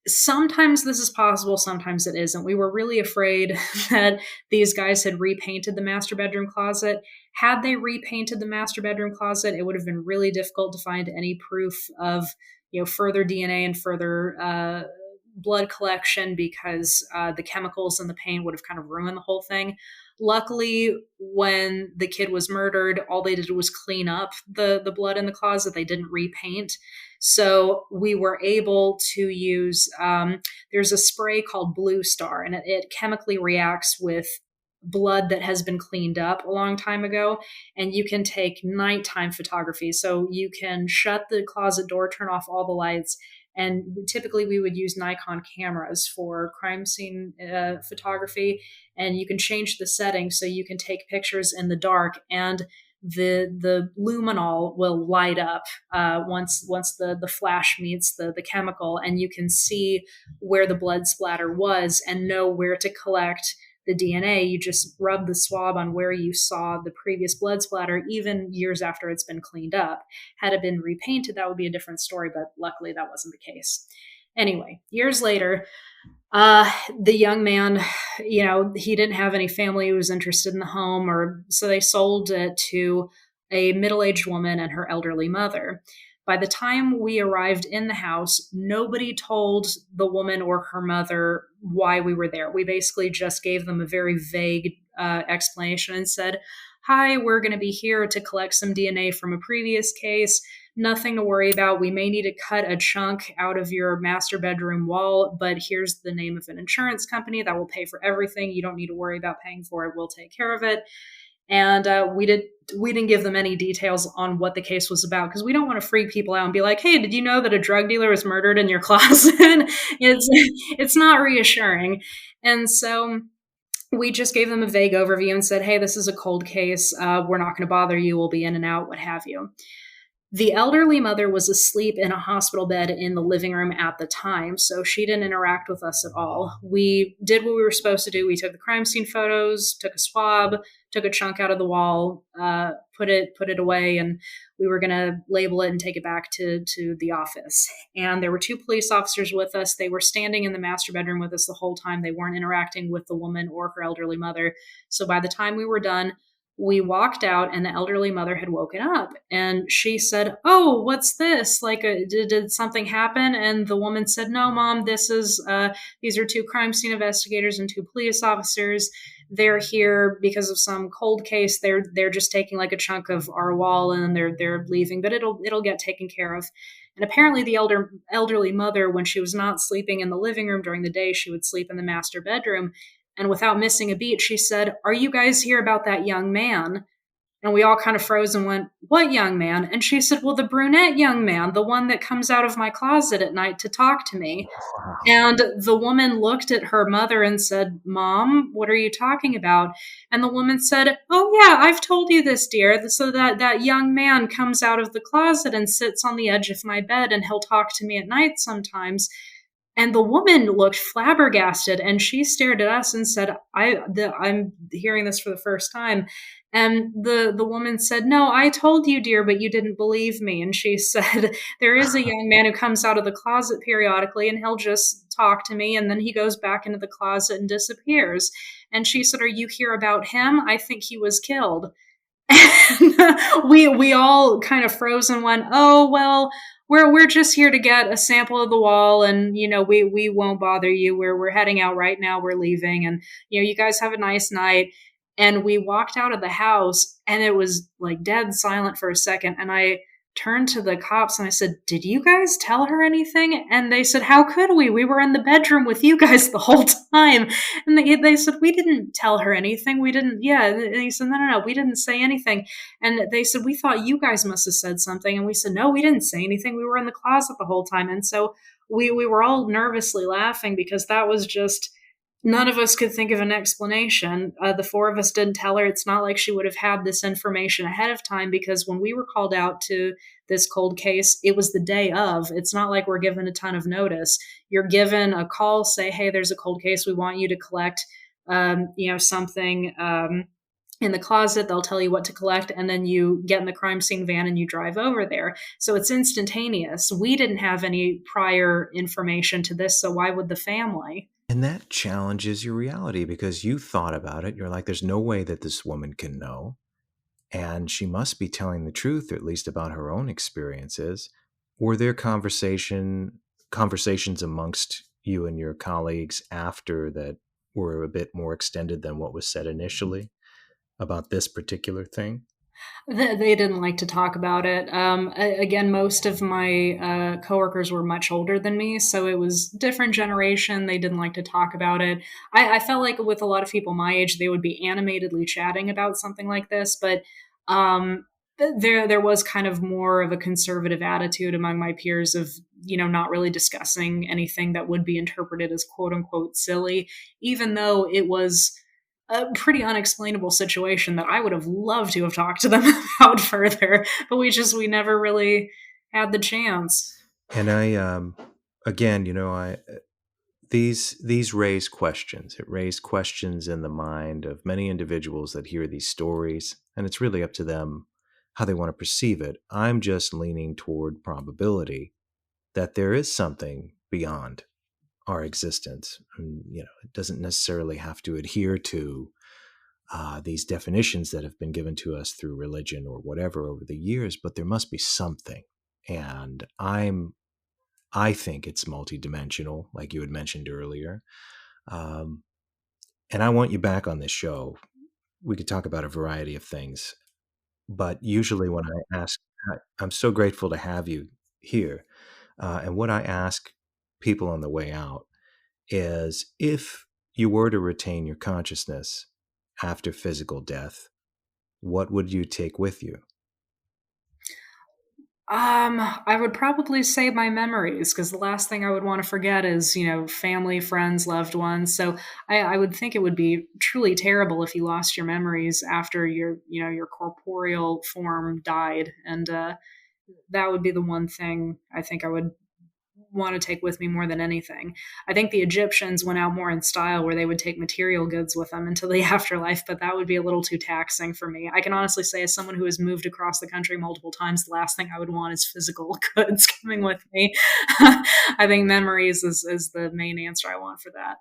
Sometimes this is possible, sometimes it isn't. We were really afraid that these guys had repainted the master bedroom closet. Had they repainted the master bedroom closet, it would have been really difficult to find any proof of, you know, further DNA and further blood collection because the chemicals in the paint would have kind of ruined the whole thing. Luckily, when the kid was murdered, all they did was clean up the blood in the closet. They didn't repaint. So we were able to use, there's a spray called Blue Star, and it chemically reacts with blood that has been cleaned up a long time ago. And you can take nighttime photography. So you can shut the closet door, turn off all the lights. And typically we would use Nikon cameras for crime scene photography. And you can change the settings so you can take pictures in the dark, and the luminol will light up once the flash meets the chemical, and you can see where the blood splatter was and know where to collect the DNA. You just rub the swab on where you saw the previous blood splatter, even years after it's been cleaned up. Had it been repainted, that would be a different story, but luckily that wasn't the case. Anyway, years later, the young man, you know, he didn't have any family who was interested in the home, or so they sold it to a middle-aged woman and her elderly mother. By the time we arrived in the house, nobody told the woman or her mother why we were there. We basically just gave them a very vague explanation and said, "Hi, we're going to be here to collect some DNA from a previous case. Nothing to worry about. We may need to cut a chunk out of your master bedroom wall, but here's the name of an insurance company that will pay for everything. You don't need to worry about paying for it. We'll take care of it." And we didn't give them any details on what the case was about, because we don't want to freak people out and be like, "Hey, did you know that a drug dealer was murdered in your closet?" It's not reassuring. And so we just gave them a vague overview and said, "Hey, this is a cold case. We're not going to bother you. We'll be in and out, what have you." The elderly mother was asleep in a hospital bed in the living room at the time, so she didn't interact with us at all. We did what we were supposed to do. We took the crime scene photos, took a swab, took a chunk out of the wall, put it away, and we were going to label it and take it back to the office. And there were two police officers with us. They were standing in the master bedroom with us the whole time. They weren't interacting with the woman or her elderly mother. So by the time we were done, we walked out and the elderly mother had woken up and she said, "Oh, what's this? Like, did something happen?" And the woman said, "No, Mom, these are two crime scene investigators and two police officers. They're here because of some cold case. They're just taking like a chunk of our wall and they're leaving, but it'll get taken care of." And apparently the elderly mother, when she was not sleeping in the living room during the day, she would sleep in the master bedroom. And without missing a beat, she said, "Are you guys here about that young man?" And we all kind of froze and went, "What young man?" And she said, "Well, the brunette young man, the one that comes out of my closet at night to talk to me." Wow. And the woman looked at her mother and said, "Mom, what are you talking about?" And the woman said, "Oh, yeah, I've told you this, dear. So that young man comes out of the closet and sits on the edge of my bed and he'll talk to me at night sometimes." And the woman looked flabbergasted and she stared at us and said, I'm hearing this for the first time. And the woman said, "No, I told you, dear, but you didn't believe me." And she said, "There is a young man who comes out of the closet periodically and he'll just talk to me. And then he goes back into the closet and disappears." And she said, "Are you here about him? I think he was killed." And we all kind of froze and went, "Oh, well, we're just here to get a sample of the wall, and we won't bother you. We're heading out right now. We're leaving, and you guys have a nice night." And we walked out of the house, and it was like dead silent for a second. And I turned to the cops and I said, "Did you guys tell her anything?" And they said, "How could we? We were in the bedroom with you guys the whole time." And they said, "We didn't tell her anything. We didn't." Yeah. And he said, No, we didn't say anything." And they said, "We thought you guys must have said something." And we said, "No, we didn't say anything. We were in the closet the whole time." And so we were all nervously laughing because that was just, none of us could think of an explanation. The four of us didn't tell her. It's not like she would have had this information ahead of time, because when we were called out to this cold case, it was the day of. It's not like we're given a ton of notice. You're given a call, say, "Hey, there's a cold case. We want you to collect, something in the closet." They'll tell you what to collect, and then you get in the crime scene van and you drive over there. So it's instantaneous. We didn't have any prior information to this, so why would the family? And that challenges your reality because you thought about it. You're like, there's no way that this woman can know. And she must be telling the truth, or at least about her own experiences. Were there conversations amongst you and your colleagues after that were a bit more extended than what was said initially about this particular thing? They didn't like to talk about it. Again, most of my coworkers were much older than me, so it was different generation. They didn't like to talk about it. I felt like with a lot of people my age, they would be animatedly chatting about something like this, but there was kind of more of a conservative attitude among my peers of, not really discussing anything that would be interpreted as quote unquote silly, even though it was a pretty unexplainable situation that I would have loved to have talked to them about further, but we never really had the chance. And I, again, these raise questions. It raised questions in the mind of many individuals that hear these stories, and it's really up to them how they want to perceive it. I'm just leaning toward probability that there is something beyond our existence. And, it doesn't necessarily have to adhere to these definitions that have been given to us through religion or whatever over the years, but there must be something. And I think it's multidimensional, like you had mentioned earlier. And I want you back on this show. We could talk about a variety of things, but usually when I ask, I'm so grateful to have you here. And what I ask people on the way out is, if you were to retain your consciousness after physical death, what would you take with you? I would probably say my memories, because the last thing I would want to forget is, family, friends, loved ones. So I would think it would be truly terrible if you lost your memories after your corporeal form died. And that would be the one thing I think I would want to take with me more than anything. I think the Egyptians went out more in style, where they would take material goods with them into the afterlife, but that would be a little too taxing for me. I can honestly say, as someone who has moved across the country multiple times, the last thing I would want is physical goods coming with me. I think memories is the main answer I want for that.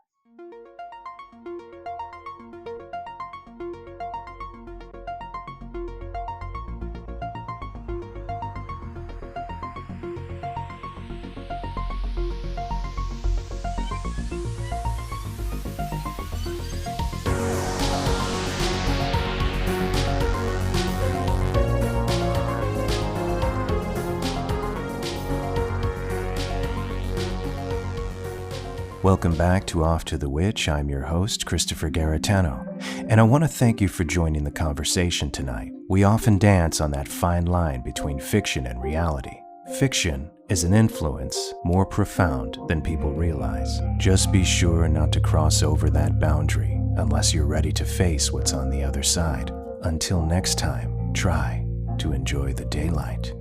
Welcome back to Off to the Witch. I'm your host, Christopher Garatano, and I want to thank you for joining the conversation tonight. We often dance on that fine line between fiction and reality. Fiction is an influence more profound than people realize. Just be sure not to cross over that boundary unless you're ready to face what's on the other side. Until next time, try to enjoy the daylight.